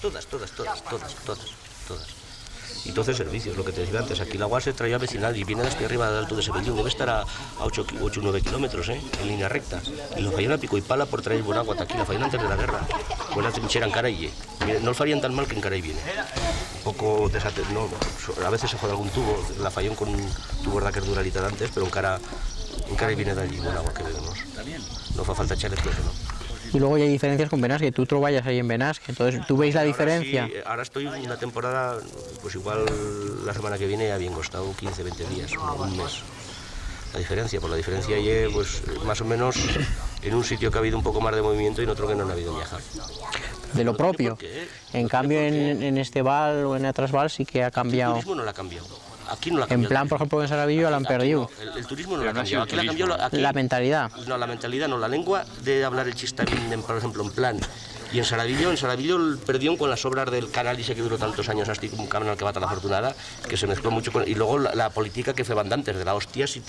Y entonces servicios, lo que te decía antes, aquí el agua se traía vecinal y viene desde arriba del Alto de Sebellín, debe estar a 8 o 9 kilómetros, en línea recta. Y lo fallaron a pico y pala por traer buen agua aquí, la fallaron antes de la guerra. Buena trinchera en Caray. No lo farían tan mal que en Caray viene. Un poco no, a veces se jode algún tubo, la falló con un tubo que es duralita antes, pero en Caray viene de allí buen agua que bebemos. No fa falta echarle todo, ¿no? Y luego ya hay diferencias con Benasque, tú vayas ahí en Benasque, entonces tú veis la diferencia. Sí, ahora estoy una temporada, pues igual la semana que viene ya bien costado 15, 20 días, un mes. La diferencia ya pues más o menos en un sitio que ha habido un poco más de movimiento y en otro que no ha habido viajar. De lo propio. En cambio en este val o en otras val sí que ha cambiado. El turismo no lo ha cambiado. Aquí no la ha cambiado. En plan, por ejemplo, en Saravillo la han perdido. No, el turismo no la ha cambiado. Aquí la cambió la mentalidad. No, la mentalidad no. La lengua de hablar el chistavín, por ejemplo, en plan. Y en Saravillo perdió con las obras del canal y se que duró tantos años hasta un canal que va tan afortunada, que se mezcló mucho con... Y luego la política que fue antes de la hostia, si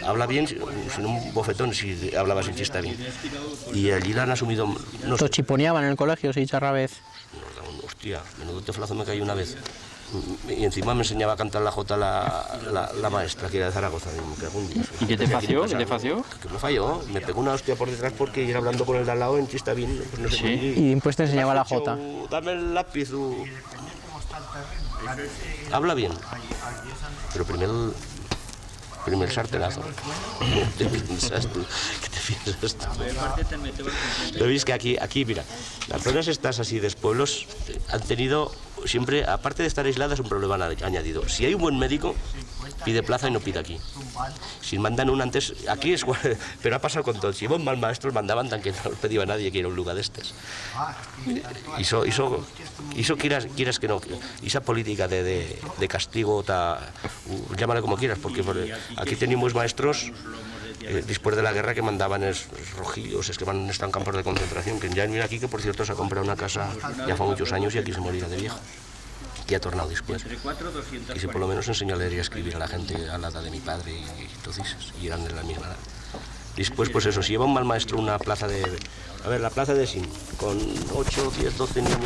habla bien, sin un bofetón, si hablabas en chistavín. Y allí la han asumido... No sé. Chiponeaban en el colegio, si charra vez. No, hostia, menudo teflazo me cayó una vez. Y encima me enseñaba a cantar la jota la maestra, que era de Zaragoza. ¿Y qué te fació? ¿Qué te fació? Que me falló. Me pegó una hostia por detrás porque iba hablando con el de al lado en chistavín. Pues no sé. Sí. Y después te enseñaba la jota. Dame el lápiz. Habla bien. Pero primero el sartenazo. ¿Qué te piensas tú? Lo veis que aquí, mira, las zonas estas así de pueblos han tenido siempre, aparte de estar aisladas, un problema añadido. Si hay un buen médico, pide plaza y no pide aquí. Si mandan un antes, aquí es, pero ha pasado con todo. Si iba un mal maestro, mandaban tan que no pedía a nadie que ir a un lugar de estos. Hizo quieras que no, esa política de castigo, llámale como quieras, porque aquí tenemos maestros después de la guerra que mandaban es rojillos, es que van están en campos de concentración, que ya viene aquí, que por cierto se ha comprado una casa ya hace muchos años y aquí se moría de viejo. Y ha tornado después. Y si por lo menos enseñó a leer y a escribir a la gente a la edad de mi padre y entonces, y eran de la misma edad. Después, pues eso, si lleva un mal maestro una plaza de... A ver, la plaza de Sin, con 8, 10, 12 niños,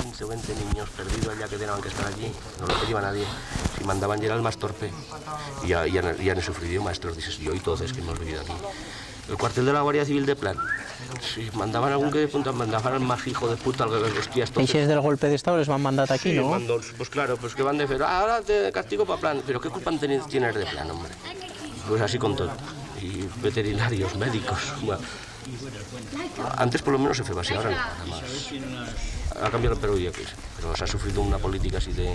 15 o 20 niños perdidos ya que tenían que estar allí, no lo pedía nadie. Si mandaban ya era el más torpe. Y ya no he sufrido maestros, dices, yo y todos que hemos vivido aquí. El cuartel de la Guardia Civil de Plan. Si mandaven algun que mandaven el más hijo de puta, los tías todos. Eixes del golpe de Estado les van mandar aquí, Sí, ¿no? pues claro, pues que van de hacer, ahora te castigo para Plan. Pero ¿qué culpa tienes de Plan, hombre? Pues así con todo. Y veterinarios, médicos. Bueno. Antes por lo menos se fue así, ahora nada más. Ha cambiado el Perú, pero se ha sufrido una política así de...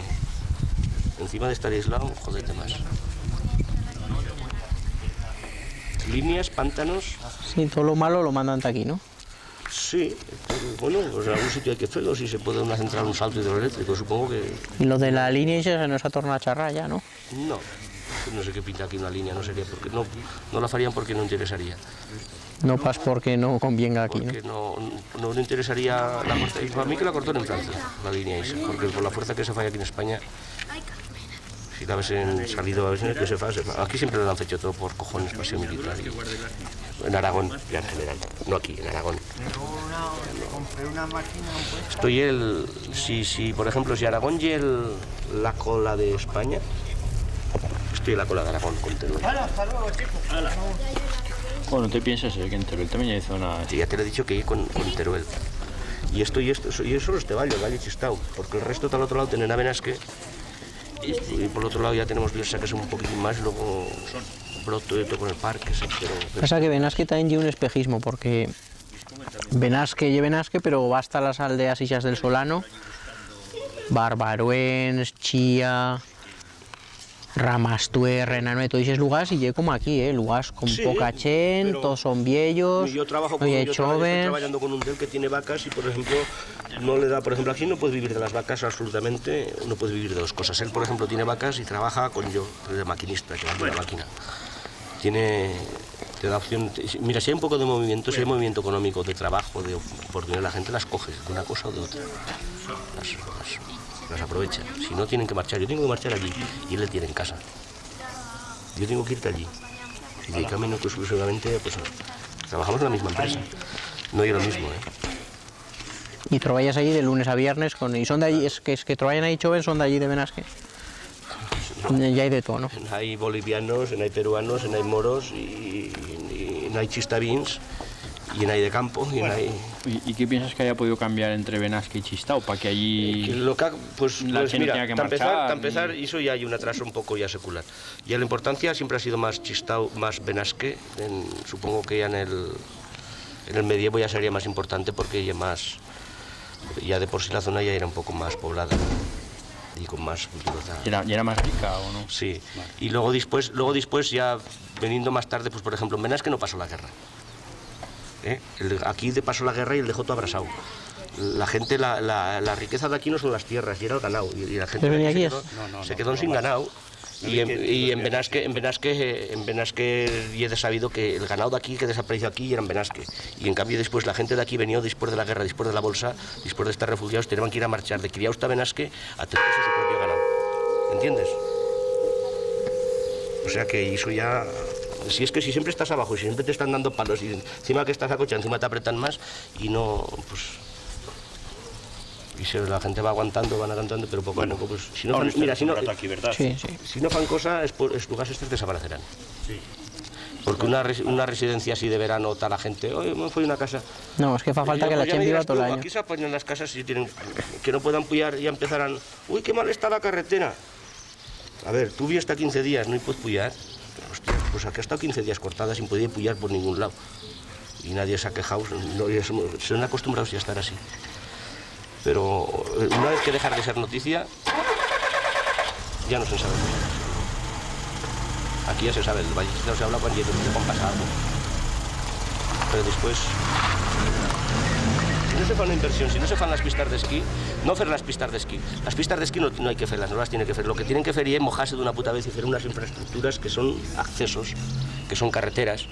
Encima de estar aislado, jodete más. Líneas, pantanos... Sí, todo lo malo lo mandan aquí, ¿no? Sí, bueno, pues en algún sitio hay que hacerlo, si se puede una central, un salto hidroeléctrico, supongo que... Y lo de la línea esa se nos ha tornado a charrar ya, ¿no? No sé qué pinta aquí una línea, no sería porque no la farían porque no interesaría. No pas porque no convenga aquí, porque no interesaría la fuerza. Y para mí que la cortaron en Francia, la línea esa, porque por la fuerza que se falla aquí en España, si la ves en salido, a veces que se fa. Aquí siempre lo han hecho todo por cojones, pasión militar. En Aragón, ya en general, no aquí, en Aragón. Si por ejemplo, si Aragón y la cola de España, estoy en la cola de Aragón con Teruel. Bueno, ¿te piensas que en Teruel también hay zona...? Sí, ya te lo he dicho que ir con Teruel. Y esto, y eso es Teballo, el Valle Chistau, porque el resto está al otro lado tienen a Benasque, y por el otro lado ya tenemos Bielsa, que es un poquitín más, luego Broto con el parque, sí, pero... Pasa que Benasque también lleva un espejismo, porque Benasque, pero va hasta las aldeas Illas del Solano, Barbaruens, Chía, Ramastué, Renano, todos esos lugares, y llega como aquí, lugares con poca chen, todos son viejos, yo estoy trabajando con un del que tiene vacas y, por ejemplo, no le da, por ejemplo, aquí no puedes vivir de las vacas absolutamente, no puedes vivir de dos cosas. Él, por ejemplo, tiene vacas y trabaja con yo, de maquinista, que va con la máquina. Te da opción, mira, si hay un poco de movimiento, si hay movimiento económico, de trabajo, de oportunidad, la gente las coge de una cosa o de otra. Las aprovecha. Si no tienen que marchar, yo tengo que marchar allí y él le tiene en casa. Yo tengo que irte allí. Y dedicarme no exclusivamente, pues trabajamos en la misma empresa. No es lo mismo, Y trabajas allí de lunes a viernes, y son de allí, es que trabajan ahí jóvenes, son de allí de Benasque. Ya hay de todo, ¿no? Hay bolivianos, hay peruanos, hay moros, y hay chistabins, y hay de campo, y hay... ¿Y qué piensas que haya podido cambiar entre Benasque y Chistau para que allí pues la gente mira, tenga que para marchar? empezar, eso ya hay un atraso un poco ya secular. Ya la importancia siempre ha sido más Chistau, más Benasque. Supongo que ya en el medievo ya sería más importante porque ya de por sí la zona ya era un poco más poblada y con más cultura. ¿Y era más rica o no? Sí. Vale. Y luego después ya veniendo más tarde, pues por ejemplo en Benasque no pasó la guerra. Aquí pasó la guerra y el dejó todo abrasado. La gente, la riqueza de aquí no son las tierras, y era el ganado. Y la gente se quedó sin ganado. Y en Benasque ya he sabido que el ganado de aquí que desapareció aquí era en Benasque. Y en cambio después la gente de aquí venía después de la guerra, después de la bolsa, después de estar refugiados, tenían que ir a marchar de Criaus a Benasque a tener su propio ganado. ¿Entiendes? O sea que eso ya... Si es que si siempre estás abajo y siempre te están dando palos y encima que estás a coche, encima te apretan más y no, pues... Y si la gente va aguantando, van aguantando, pero poco a poco, pues... Si no fan, mira, si no fan cosas, los lugares estos desaparecerán. Sí. Porque una residencia así de verano, tal la gente, oye, me fui a una casa... No, es que fa falta que la gente viva todo el año. Aquí se apañan las casas y tienen, que no puedan puyar y empezarán, uy, qué mal está la carretera. A ver, tú vi hasta 15 días, no puedes puyar. Hostia, pues aquí ha estado 15 días cortada sin poder puyar por ningún lado. Y nadie se ha quejado, se han acostumbrado a estar así. Pero una vez que dejar de ser noticia, ya no se sabe. Aquí ya se sabe, el Valle Chistén se habla cuando pasa algo. Pero después, si no se fa una inversión, si no se fan las pistas d'esquí, no fer las pistas d'esquí. Las pistas d'esquí no hay que hacerlas, no las tiene que hacer. Lo que tienen que hacer es mojarse de una puta vez y hacer unas infraestructuras que son accesos, que son carreteras,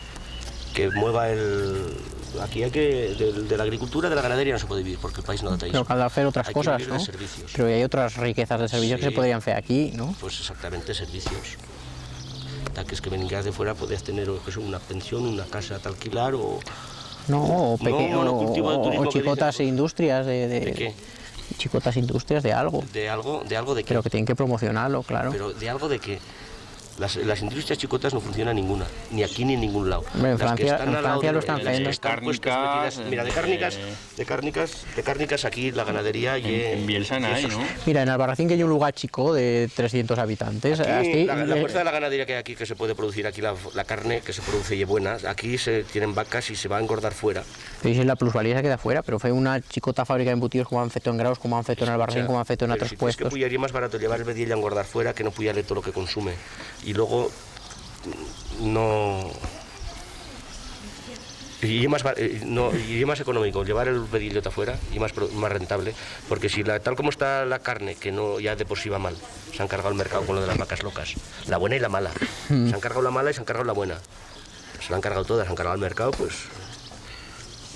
que mueva el... Aquí hay que... De la agricultura, de la ganadería no se puede vivir, porque el país no da Pero cal de fer otras hay cosas, que vivir ¿no? de servicios. Pero hay otras riquezas de servicios que se podrían fer aquí, ¿no? Pues exactamente, servicios. Que es que vengas de fuera podías tener pues, una pensión, una casa a alquilar o... No, o, monocultivo de turismo o chicotas que dicen, industrias ¿De qué? Chicotas industrias de algo. ¿De algo de qué? Pero que tienen que promocionarlo, claro. Pero de algo de qué. Las industrias chicotas no funcionan ninguna, ni aquí ni en ningún lado. Hombre, en Las que Francia- están en al lado Francia lo están las que haciendo. están puestas Cárnicas, metidas- mira, de cárnicas aquí la ganadería y En Bielsa no hay, eso. ¿no? Mira, en Albarracín, que hay un lugar chico de 300 habitantes. Aquí, la fuerza de la ganadería que hay aquí, que se puede producir aquí, la carne que se produce y es buena, aquí se tienen vacas y se va a engordar fuera. Dice la plusvalía se queda fuera, pero fue una chicota fábrica de embutidos como han feito en Graus, como han feito en Albarracín, como han feito en Pero otros si crees puestos. que puyaría más barato llevar el vedell a engordar fuera que no puyarle todo lo que consume. Y luego no... Y es más económico llevar el vedillote afuera y más rentable, porque si tal como está la carne, que no ya de por sí va mal, se han cargado el mercado con lo de las vacas locas, la buena y la mala. Se han cargado la mala y se han cargado la buena. Se la han cargado todas, se han cargado el mercado, pues...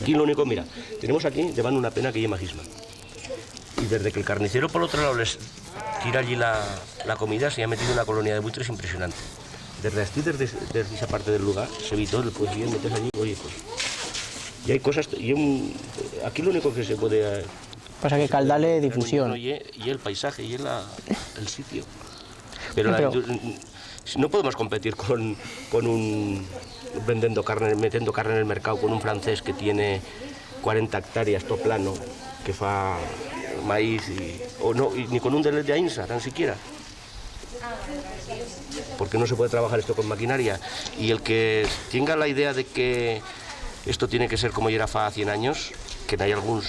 Aquí lo único, mira, tenemos aquí, llevan una pena que lleva magisma. Y desde que el carnicero por otro lado les tira allí la comida, se ha metido una colonia de buitres impresionante. Desde esa parte del lugar se evitó, pues si metes allí, oye, pues... Y hay cosas, aquí lo único que se puede... Pasa que cal dale difusión. Y el paisaje, y el sitio. Pero, Pero- no podemos competir con un... metiendo carne en el mercado con un francés que tiene 40 hectáreas, todo plano, que fa maíz, ni con un de Ainsa, tan siquiera. Porque no se puede trabajar esto con maquinaria. Y el que tenga la idea de que esto tiene que ser como ya era fa 100 años, que hay algunos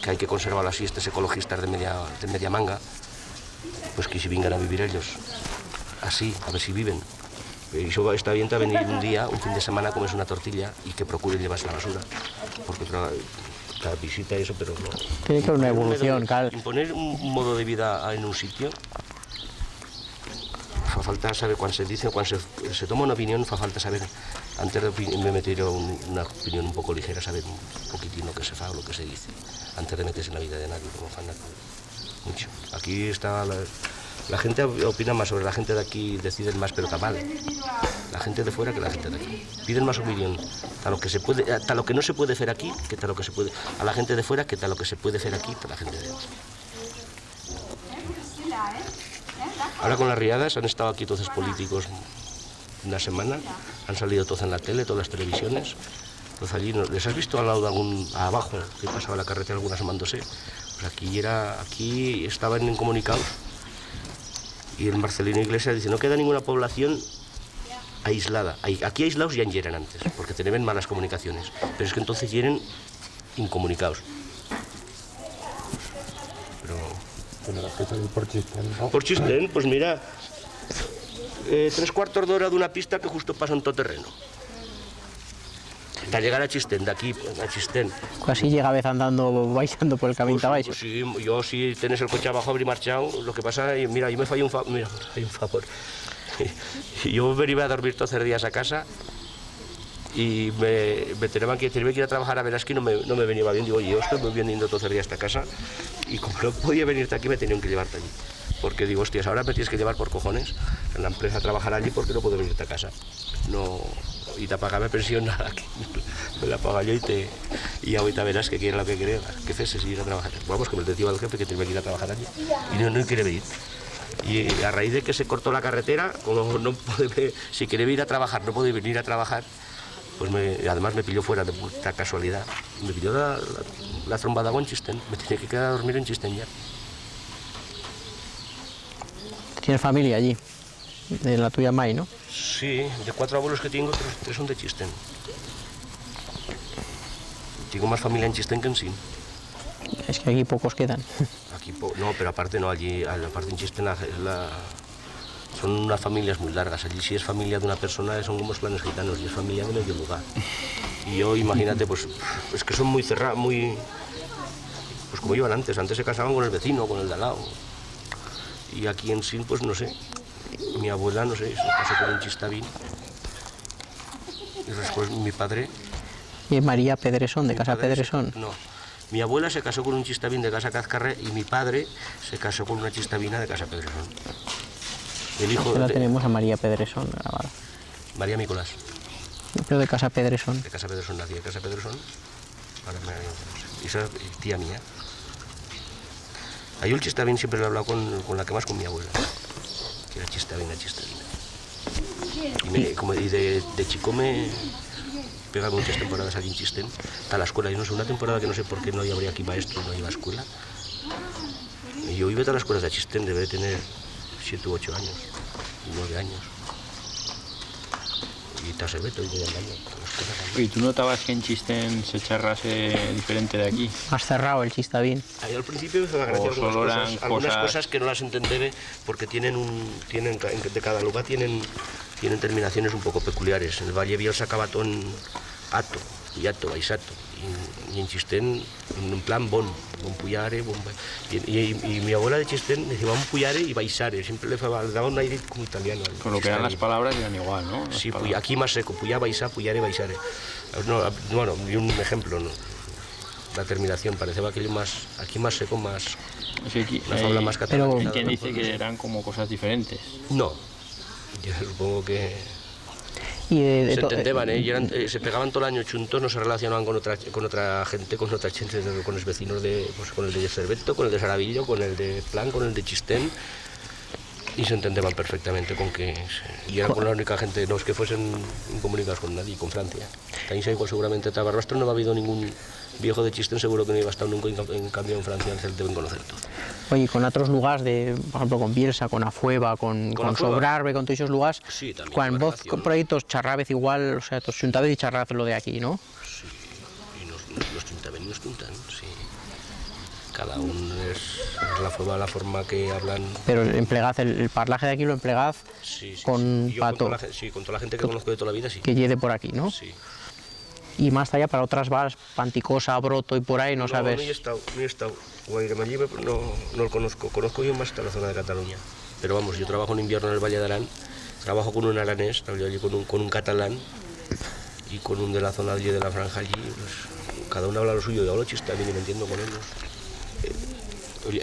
que hay que conservarlo así, estos ecologistas de media manga, pues que si vengan a vivir ellos así, a ver si viven. Y eso está bien a venir un día, un fin de semana, comes una tortilla y que procuren llevarse la basura. Porque cada visita eso, pero no. Tiene que haber una evolución, cal. Imponer un modo de vida en un sitio, fa falta saber cuando se dice, cuando se toma una opinión, fa falta saber, antes de meter una opinión un poco ligera, saber un poquitín lo que se fa o lo que se dice, antes de meterse en la vida de nadie, como fan mucho. Aquí está la gente opina más sobre la gente de aquí, deciden más, pero está mal. La gente de fuera que la gente de aquí. Piden más opinión a lo que se puede, a lo que no se puede hacer aquí, que tal lo que se puede, a la gente de fuera, que tal lo que se puede hacer aquí, a la gente de dentro. Ahora con las riadas han estado aquí todos los políticos una semana, han salido todos en la tele, todas las televisiones. Pues allí, ¿les has visto al lado de abajo, que pasaba la carretera alguna asomándose? Pues aquí estaban incomunicados. Y el Marcelino Iglesias dice, no queda ninguna población aislada. Aquí aislados ya llegan antes, porque tienen malas comunicaciones. Pero es que entonces llegan incomunicados. Bueno, la jefa del por Chistén, ¿no? Por Chistén, pues mira, 3/4 d'hora d'una pista que justo pasa en todo terreno. Para llegar a Chistén, de aquí a Chistén. Casi llega a vez andando, baixando por el camino abajo. Pues sí, yo si tienes el coche abajo habría marchado, lo que pasa, mira, yo me fallé un favor. Yo me iba a dormir todos los días a casa y me tenían que decir, me quiero ir a trabajar a Veraski, no me venía bien. Digo, oye, yo estoy muy bien yendo todos los días a esta casa y como no podía venirte aquí, me tenían que llevarte allí. Porque digo, hostias, ahora me tienes que llevar por cojones en la empresa a trabajar allí porque no puedo venirte a casa. No, y te pagaba pensión nada, que me la paga yo y ahorita verás que quiere lo que quiere, que ceses y ir a trabajar. Vamos, que me decía el jefe que tenía que ir a trabajar allí y no quiere venir. Y a raíz de que se cortó la carretera, como no puede, si quiere ir a trabajar, no puede venir a trabajar, pues además me pilló fuera de puta casualidad. Me pilló la tromba de agua en Chistén, me tenía que quedar a dormir en Chistén ya. Tienes familia allí, de la tuya Mai, ¿no? Sí, de 4 abuelos que tengo, 3 son de Chistén. Tengo más familia en Chistén que en Sin. Es que aquí pocos quedan. Aquí no, pero aparte no, allí, aparte en Chistén son unas familias muy largas. Allí si es familia de una persona son como los clanes gitanos y es familia de medio lugar. Y yo, imagínate, pues es que son muy cerrados, muy... Pues como iban antes se casaban con el vecino, con el de al lado. Y aquí en Sin, pues no sé, mi abuela, no sé, se casó con un chistavín. Y después mi padre... ¿Y María Pedresón, de Casa Pedresón? No, mi abuela se casó con un chistavín de Casa Cazcarre y mi padre se casó con una chistavina de Casa Pedresón. El hijo Aquí la de tenemos a María Pedresón grabada. María Nicolás, Pero de Casa Pedresón. de Casa Pedresón, nací de Casa Pedresón. Ahora y esa es tía mía. A yo el chistavín siempre lo he hablado con la que más con mi abuela, que era chistavina. Y de chico me pegaba muchas temporadas allí en Chistén, a la escuela. Y no sé, una temporada que no sé por qué no habría aquí maestro, no iba a escuela. Y yo iba a las escuelas de Chistén, debe de tener 7 u 8 años, 9 años. Y te asebeto y de año. ¿Y tú notabas que en Chistén se charrase diferente de aquí? Has cerrado el chistavín. Ahí al principio me hizo la gracia algunas cosas que no las entenderé porque de cada lugar tienen terminaciones un poco peculiares. En el Valle Biel sacaba ton ato, yato, baisato. Y en Chistén, en plan bon puyare, y mi abuela de Chistén decía bon puyare y baisare, siempre le daba un aire como italiano. Con lo que eran las palabras eran igual, ¿no? Sí, aquí más seco, puyá, baisá, puyare, baisare. No, bueno, y un ejemplo, ¿no? La terminación parecía aquello más, aquí más seco, más, una fabla más catalana. Hay quien dice que eran como cosas diferentes. No, yo supongo que... Y se entendeban, y se pegaban todo el año chuntos, no se relacionaban con otra gente, con los vecinos, pues, con el de Cerveto, con el de Saravillo, con el de Plan, con el de Chistén, y se entendeban perfectamente con que... Y eran con la única gente, no es que fuesen incomunicados con nadie, con Francia. También igual seguramente a Barbastro no ha habido ningún viejo de Chistén, seguro que no iba a estar nunca, en cambio en Francia deben conocer todo. Oye, con otros lugares, por ejemplo, con Bielsa, con Afueva, con Sobrarbe, con todos esos lugares, sí, también, cuando vos con proyectos charrabez igual, o sea, tos xuntavez y charrabez lo de aquí, ¿no? Sí, y nos chuntaven y nos chuntan, sí. Cada uno es la forma que hablan. Pero emplegad, el parlaje de aquí lo emplegad con pato. Sí, con toda la gente que conozco de toda la vida, sí. Que llegue por aquí, ¿no? Sí. Y más allá para otras balas, Panticosa, Broto y por ahí, no sabes. No, no he estado. Guairemallí no lo conozco. Conozco yo más hasta la zona de Cataluña. Pero vamos, yo trabajo en invierno en el Valle de Arán, trabajo con un aranés, allí con un catalán y con un de la zona allí de la franja allí. Pues, cada uno habla lo suyo, yo hablo chiste también y me entiendo con ellos.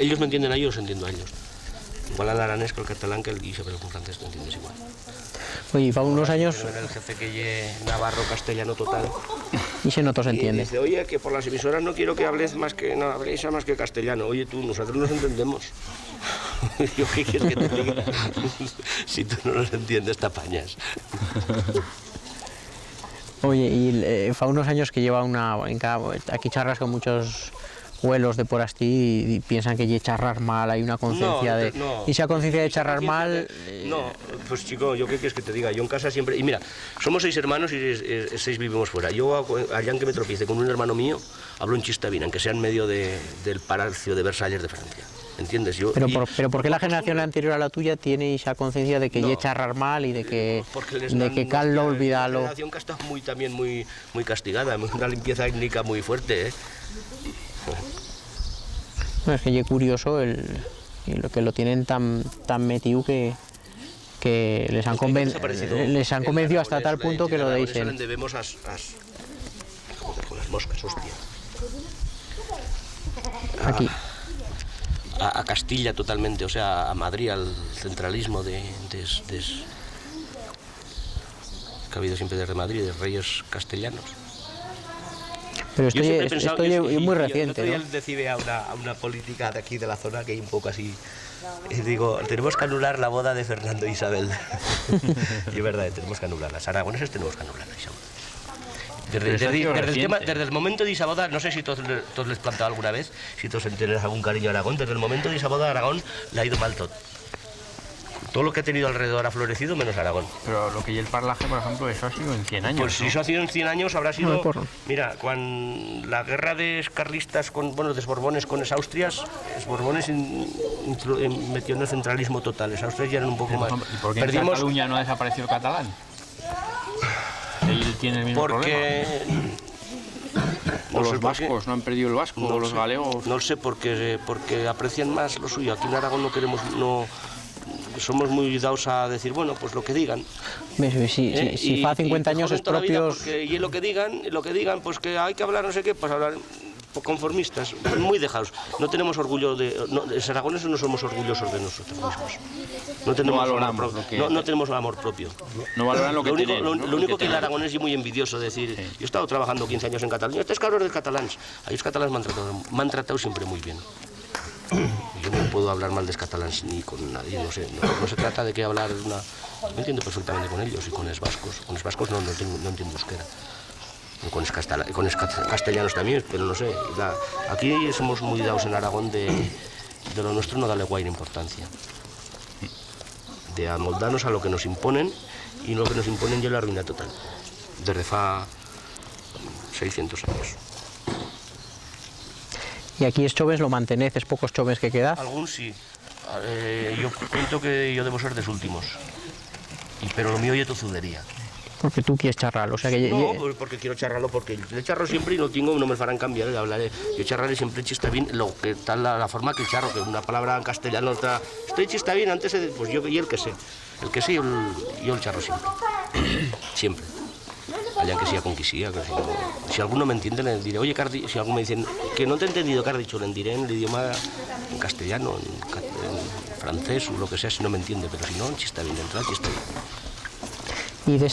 Ellos me entienden a ellos, entiendo a ellos. Igual al aranés que al catalán que el guisa, pero con francés te entiendes igual. Oye, para unos años... El jefe que es navarro castellano total. Y se no se entiende. Y dice, oye, que por las emisoras no quiero que habléis más que castellano. Oye, tú, nosotros nos entendemos. Yo, ¿qué quieres que te diga? Si tú no nos entiendes, te apañas. Oye, y fa unos años que lleva aquí charras con muchos vuelos de por aquí y piensan que charrar mal, hay una conciencia no, y esa conciencia de charrar mal... No, pues chico, ¿yo qué quieres que te diga? Yo en casa siempre... Y mira, somos 6 hermanos y 6 vivimos fuera. Yo, allá en que me tropiece con un hermano mío, hablo en chistavín, aunque sea en medio del Palacio de Versalles de Francia. ¿Entiendes? Pero ¿por qué la generación anterior a la tuya tiene esa conciencia de que charrar mal y de que cal lo olvídalo? La generación que está también muy castigada, una limpieza étnica muy fuerte, ¿eh? No, es que es curioso lo que lo tienen tan metido que les han convencido hasta tal punto que lo dicen. Le debemos joder, con las moscas, hostia. Aquí. A Castilla totalmente, o sea, a Madrid, al centralismo que ha habido siempre desde Madrid, de reyes castellanos. Pero esto es muy reciente, ¿no? ¿no? Decide a una política de aquí de la zona que hay un poco así. Y digo, tenemos que anular la boda de Fernando e Isabel. Y es verdad, tenemos que anularla. Los aragoneses tenemos que anularla, Isabel. Desde el momento de esa boda, no sé si todos les plantado alguna vez, si todos tenéis algún cariño a Aragón, desde el momento de esa boda Aragón le ha ido mal todo. Todo lo que ha tenido alrededor ha florecido menos Aragón. Pero lo que y el parlaje, por ejemplo, eso ha sido en 100 años. Pues si ¿no? eso ha sido en 100 años, habrá sido... No, porro. Mira, cuando la guerra de carlistas, de Borbones con los Austrias, los Borbones metió en el centralismo total. Los Austrias ya eran un poco más... ¿Y por qué en Cataluña no ha desaparecido el catalán? Él tiene el mismo problema. O los vascos, no han perdido el vasco, o los galegos. No lo sé, porque aprecian más lo suyo. Aquí en Aragón no queremos... somos muy dados a decir, bueno, pues lo que digan. Si fa 50 años es propios... Y lo que digan, pues que hay que hablar no sé qué, pues hablar conformistas, muy dejados. No tenemos orgullo los aragoneses no somos orgullosos de nosotros mismos. No tenemos amor propio. No valoran lo que tienen. Lo único que el aragonés es muy envidioso, decir, yo he estado trabajando 15 años en Cataluña, estos cabros de catalans, ahí los catalans me han tratado siempre muy bien. Yo no puedo hablar mal de los catalans ni con nadie, no sé, no se trata de que hablar me entiendo perfectamente con ellos y con los vascos. Con los vascos no entiendo euskera. Con los castellanos también, pero no sé. Aquí somos muy dados en Aragón de lo nuestro no darle guaira importancia. De amoldarnos a lo que nos imponen, y lo que nos imponen ya la ruina total. Desde fa 600 años. Y aquí es choves lo mantenés, es pocos choves que queda. Algún sí. Yo cuento que yo debo ser de los últimos. Pero lo mío ya tozudería. Porque tú quieres charrarlo, o sea que... No, porque quiero charrarlo, porque le charro siempre y no me farán cambiar, hablaré. Yo charraré siempre chista bien, lo que tal la forma que charro, que una palabra en castellano, otra... Estoy chista bien, antes pues yo y el que sé. El que sé, yo el charro siempre. Siempre. Allá que sea con que siga, que si alguno me entiende, le diré, oye, Cardi, si alguno me dice que no te he entendido, que has dicho, le diré en el idioma en castellano, en francés o lo que sea, si no me entiende, pero si no, chista bien, entra, chista bien. Y de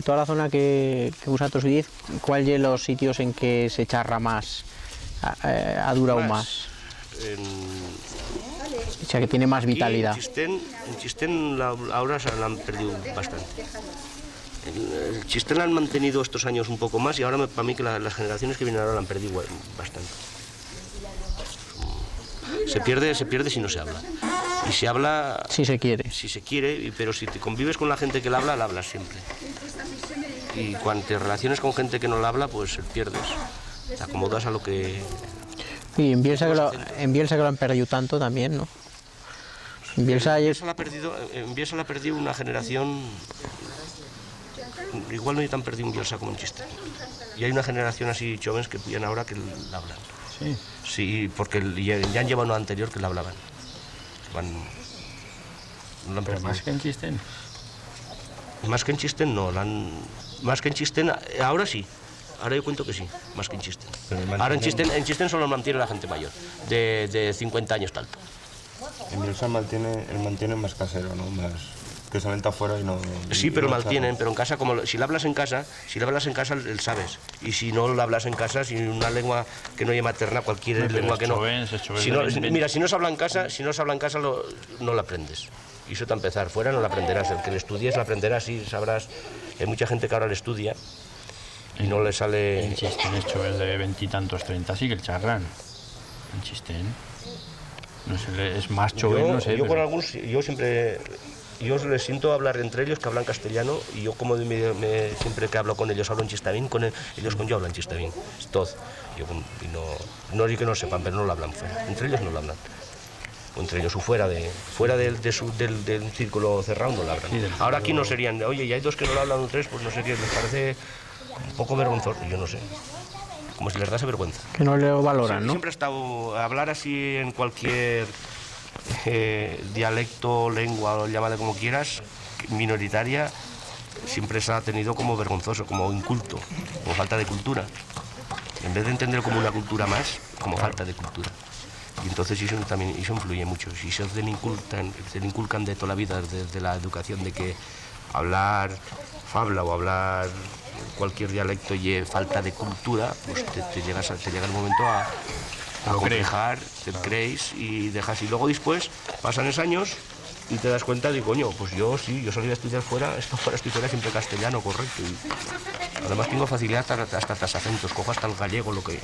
toda la zona que vosotros vivís, ¿cuál de los sitios en que se charra más, ha durado más? O sea, que tiene más vitalidad. En Chistén ahora se la han perdido bastante. El Chistén la han mantenido estos años un poco más y ahora para mí que las generaciones que vienen ahora la han perdido bastante. Se pierde si no se habla. Y se habla... Si se quiere. Si se quiere, pero si te convives con la gente que la hablas siempre. Y cuando te relaciones con gente que no la habla, pues pierdes. Te acomodas a lo que... Y en Bielsa que lo han perdido tanto también, ¿no? En Bielsa la ha perdido una generación... Igual no hay tan perdido en Bielsa como en Chiste. Y hay una generación así jóvenes que pillan ahora que la hablan. Sí. Sí, porque ya han llevado uno anterior que la hablaban. Pero más que en Chistén. Más que en Chistén no, más que en Chistén, ahora sí. Ahora yo cuento que sí, más que en Chistén. Ahora en Chistén solo mantiene la gente mayor, de 50 años tal. En Bielsa mantiene más casero, ¿no? Más que se venta afuera y no... Sí, pero mantienen, pero en casa, como si le hablas en casa, él sabes. Y si no lo hablas en casa, si una lengua que no es materna, cualquier lengua que no... Mira, si no se habla en casa, no la aprendes. Y eso te empezar, fuera no la aprenderás. El que le estudies la aprenderás y sabrás. Hay mucha gente que ahora le estudia y no le sale... En Chistén es choves de 20 y tantos, 30, sí que el charran. En Chistén. No sé, es más choves, no sé. Yo siempre... Yo les siento hablar entre ellos que hablan castellano y yo como siempre que hablo con ellos hablo en chistavín, ellos con yo hablan chistavín, es todo. No digo que no sepan, pero no lo hablan fuera, entre ellos no lo hablan. O entre ellos o fuera del círculo cerrado no lo hablan. Sí, ahora aquí no serían, oye, y hay dos que no lo hablan o tres, pues no sé qué, les parece un poco vergonzoso, yo no sé. Como si les dase vergüenza. Que no lo valoran, ¿no? Siempre ha estado, hablar así en cualquier... dialecto, lengua, o llámale como quieras, minoritaria, siempre se ha tenido como vergonzoso, como inculto, como falta de cultura. En vez de entenderlo como una cultura más, como falta de cultura. Y entonces eso influye mucho. Si se le inculcan de toda la vida, desde la educación, de que hablar fabla o hablar cualquier dialecto y falta de cultura, pues te llega el momento a complejar, te creéis y dejas. Y luego después pasan esos años y te das cuenta de, coño, pues yo salí a estudiar fuera, estoy fuera siempre castellano, correcto. Y además tengo facilidad hasta acentos, cojo hasta el gallego, lo que...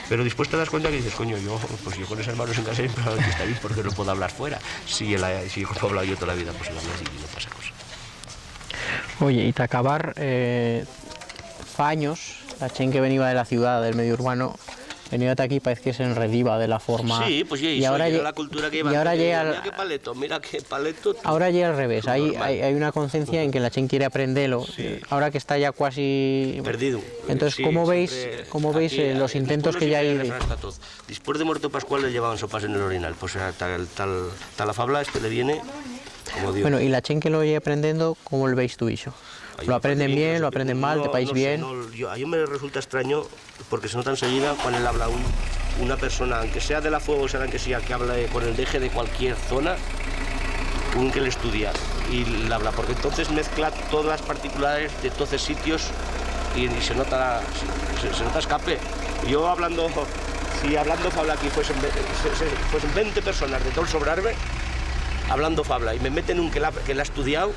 Pero después te das cuenta que dices, coño, yo con esas manos en casa siempre hablo chistavín porque no puedo hablar fuera. Si yo como he hablado yo toda la vida, pues lo hablo así y no pasa cosa. Oye, y te acabar fa años, la gent que venía de la ciudad, del medio urbano, venía hasta aquí, parece que se enrediva de la forma... Sí, pues y ahora llega la cultura que lleva. Y ahora llega... Mira qué paleto. Ahora llega al revés, hay una conciencia en que la gente quiere aprenderlo, Sí. ahora que está ya casi... Perdido. Entonces, Sí, ¿cómo veis aquí, los intentos que ya hay? Después de muerto Pascual le llevaban sopas en el orinal, pues tal la fabla, este le viene como Dios. Bueno, y la gente que lo oye aprendiendo, ¿cómo lo veis tú, eso? ¿Lo aprenden bien, lo aprenden mal, te país bien? A mí me resulta extraño porque se nota enseguida cuando él habla una persona, aunque sea de la fuego, sea que sea, que habla con el deje de cualquier zona, un que le estudia y le habla, porque entonces mezcla todas las particularidades de todos los sitios y se nota escape. Yo hablando, si hablando fabla aquí fuesen 20 personas de todo el Sobrarbe, hablando fabla, y me meten un que la ha estudiado,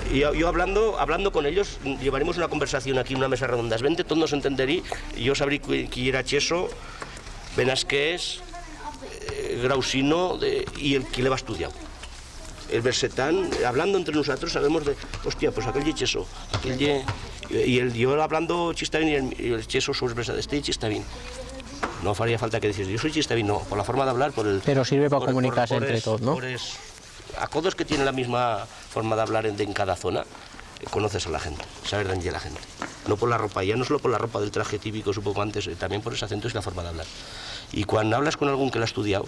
y yo hablando con ellos, llevaremos una conversación aquí, una mesa redonda, 20, todos nos entenderí, y yo sabrí que era Cheso, Benasqués, Grausino, y el que le va estudiado. El Bersetán, hablando entre nosotros, sabemos de, hostia, pues aquel ye Cheso, aquel ye... Y yo hablando chistavín y el Cheso sus versades, este chistavín. No haría falta que decís, yo soy chistavín, no, por la forma de hablar, por el... Pero sirve para comunicarse entre todos, ¿no? A todos que tienen la misma forma de hablar en cada zona, conoces a la gente, sabes dónde la gente. No por la ropa, ya no solo por la ropa del traje típico, supongo antes, también por ese acento y la forma de hablar. Y cuando hablas con algún que lo ha estudiado,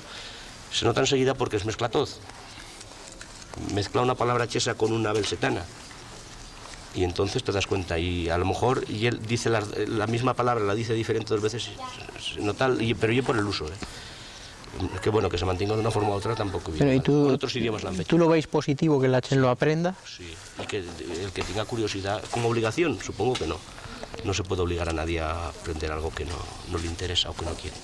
se nota enseguida porque es mezcla todo. Mezcla una palabra chesa con una belsetana. Y entonces te das cuenta, y a lo mejor y él dice la misma palabra, la dice diferente dos veces, se nota, pero yo por el uso. Que bueno, que se mantenga de una forma u otra tampoco bien. Pero ¿y tú, con otros idiomas la han hecho. ¿Tú lo veis positivo que la gente lo aprenda? Sí, y que el que tenga curiosidad, como obligación, supongo que no. No se puede obligar a nadie a aprender algo que no le interesa o que no quiere.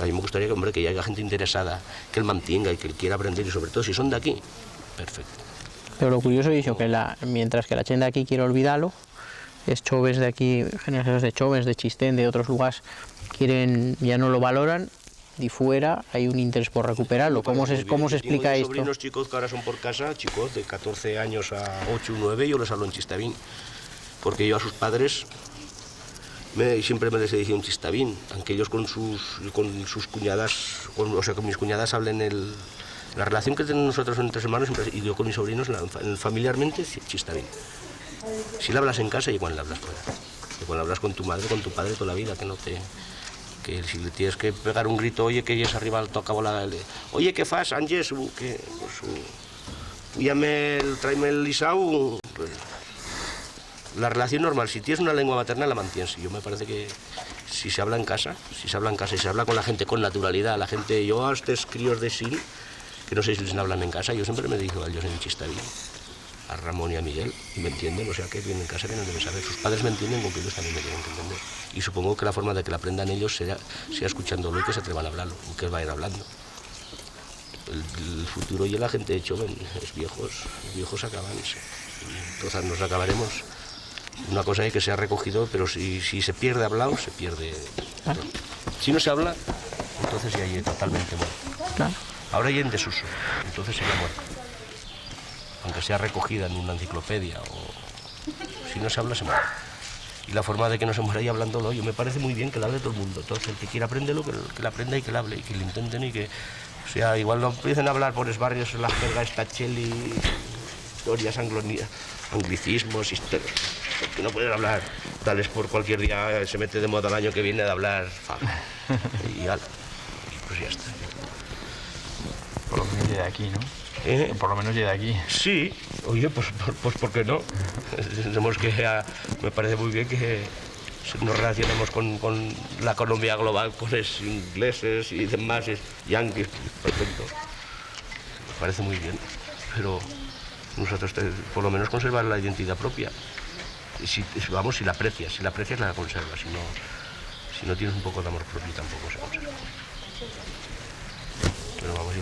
A mí me gustaría que, hombre, que haya gente interesada, que él mantenga y que él quiera aprender, y sobre todo si son de aquí, perfecto. Pero lo curioso es que mientras que la gente de aquí quiere olvidarlo, es choves de aquí, generaciones de choves, de Chistén, de otros lugares, ya no lo valoran, y fuera hay un interés por recuperarlo. ¿Cómo se explica esto? Sobrinos chicos que ahora son por casa, chicos de 14 años a 8 o 9, yo les hablo en chistavín, porque yo a sus padres siempre me les he dicho en chistavín, aunque ellos con sus cuñadas, o sea, con mis cuñadas hablen la relación que tenemos nosotros entre hermanos, y yo con mis sobrinos, familiarmente, chistavín. Si la hablas en casa y cuando la hablas fuera. Y cuando hablas con tu madre, con tu padre toda la vida, que si le tienes que pegar un grito, oye, que es arriba, toca bola, oye, ¿qué fas, Ánges? Tráeme el lisau. Pues, la relación normal, si tienes una lengua materna, la mantienes. Yo me parece que si se habla en casa y se habla con la gente con naturalidad, la gente, yo a estos críos de Sil, que no sé si les hablan en casa, yo siempre me dirijo a ellos en chistavín, a Ramón y a Miguel, y me entienden, o sea que vienen en casa que no deben saber. Sus padres me entienden, con que ellos también me tienen que entender. Y supongo que la forma de que la aprendan ellos sea escuchándolo y que se atrevan a hablarlo, y que vayan hablando. El futuro y la gente de joven, los viejos acaban, y todos nos acabaremos. Una cosa es que se ha recogido, pero si se pierde hablado, se pierde. Si no se habla, entonces ya hay totalmente muerto. Claro. Ahora ya en desuso, entonces sería muerto. Aunque sea recogida en una enciclopedia, o si no se habla, se muere. Y la forma de que no se muera y hablándolo, yo me parece muy bien que lo hable todo el mundo. Entonces, el que quiera aprenderlo, que lo aprenda y que lo hable, y que lo intenten, y que, o sea, igual no empiecen a hablar por los barrios, la jerga estacheli, historias anglicismos, historias, porque no pueden hablar, tales por cualquier día, se mete de moda el año que viene de hablar, y ala, pues ya está. Por lo menos llega de aquí, ¿no? Por lo menos llega de aquí. Sí, oye, pues ¿por qué no? Tenemos me parece muy bien que nos relacionemos con la economía global, con los ingleses y demás, yanquis, perfecto. Me parece muy bien, pero nosotros por lo menos conservar la identidad propia. Si la aprecias la conservas, si no tienes un poco de amor propio tampoco se conserva. Pero vamos,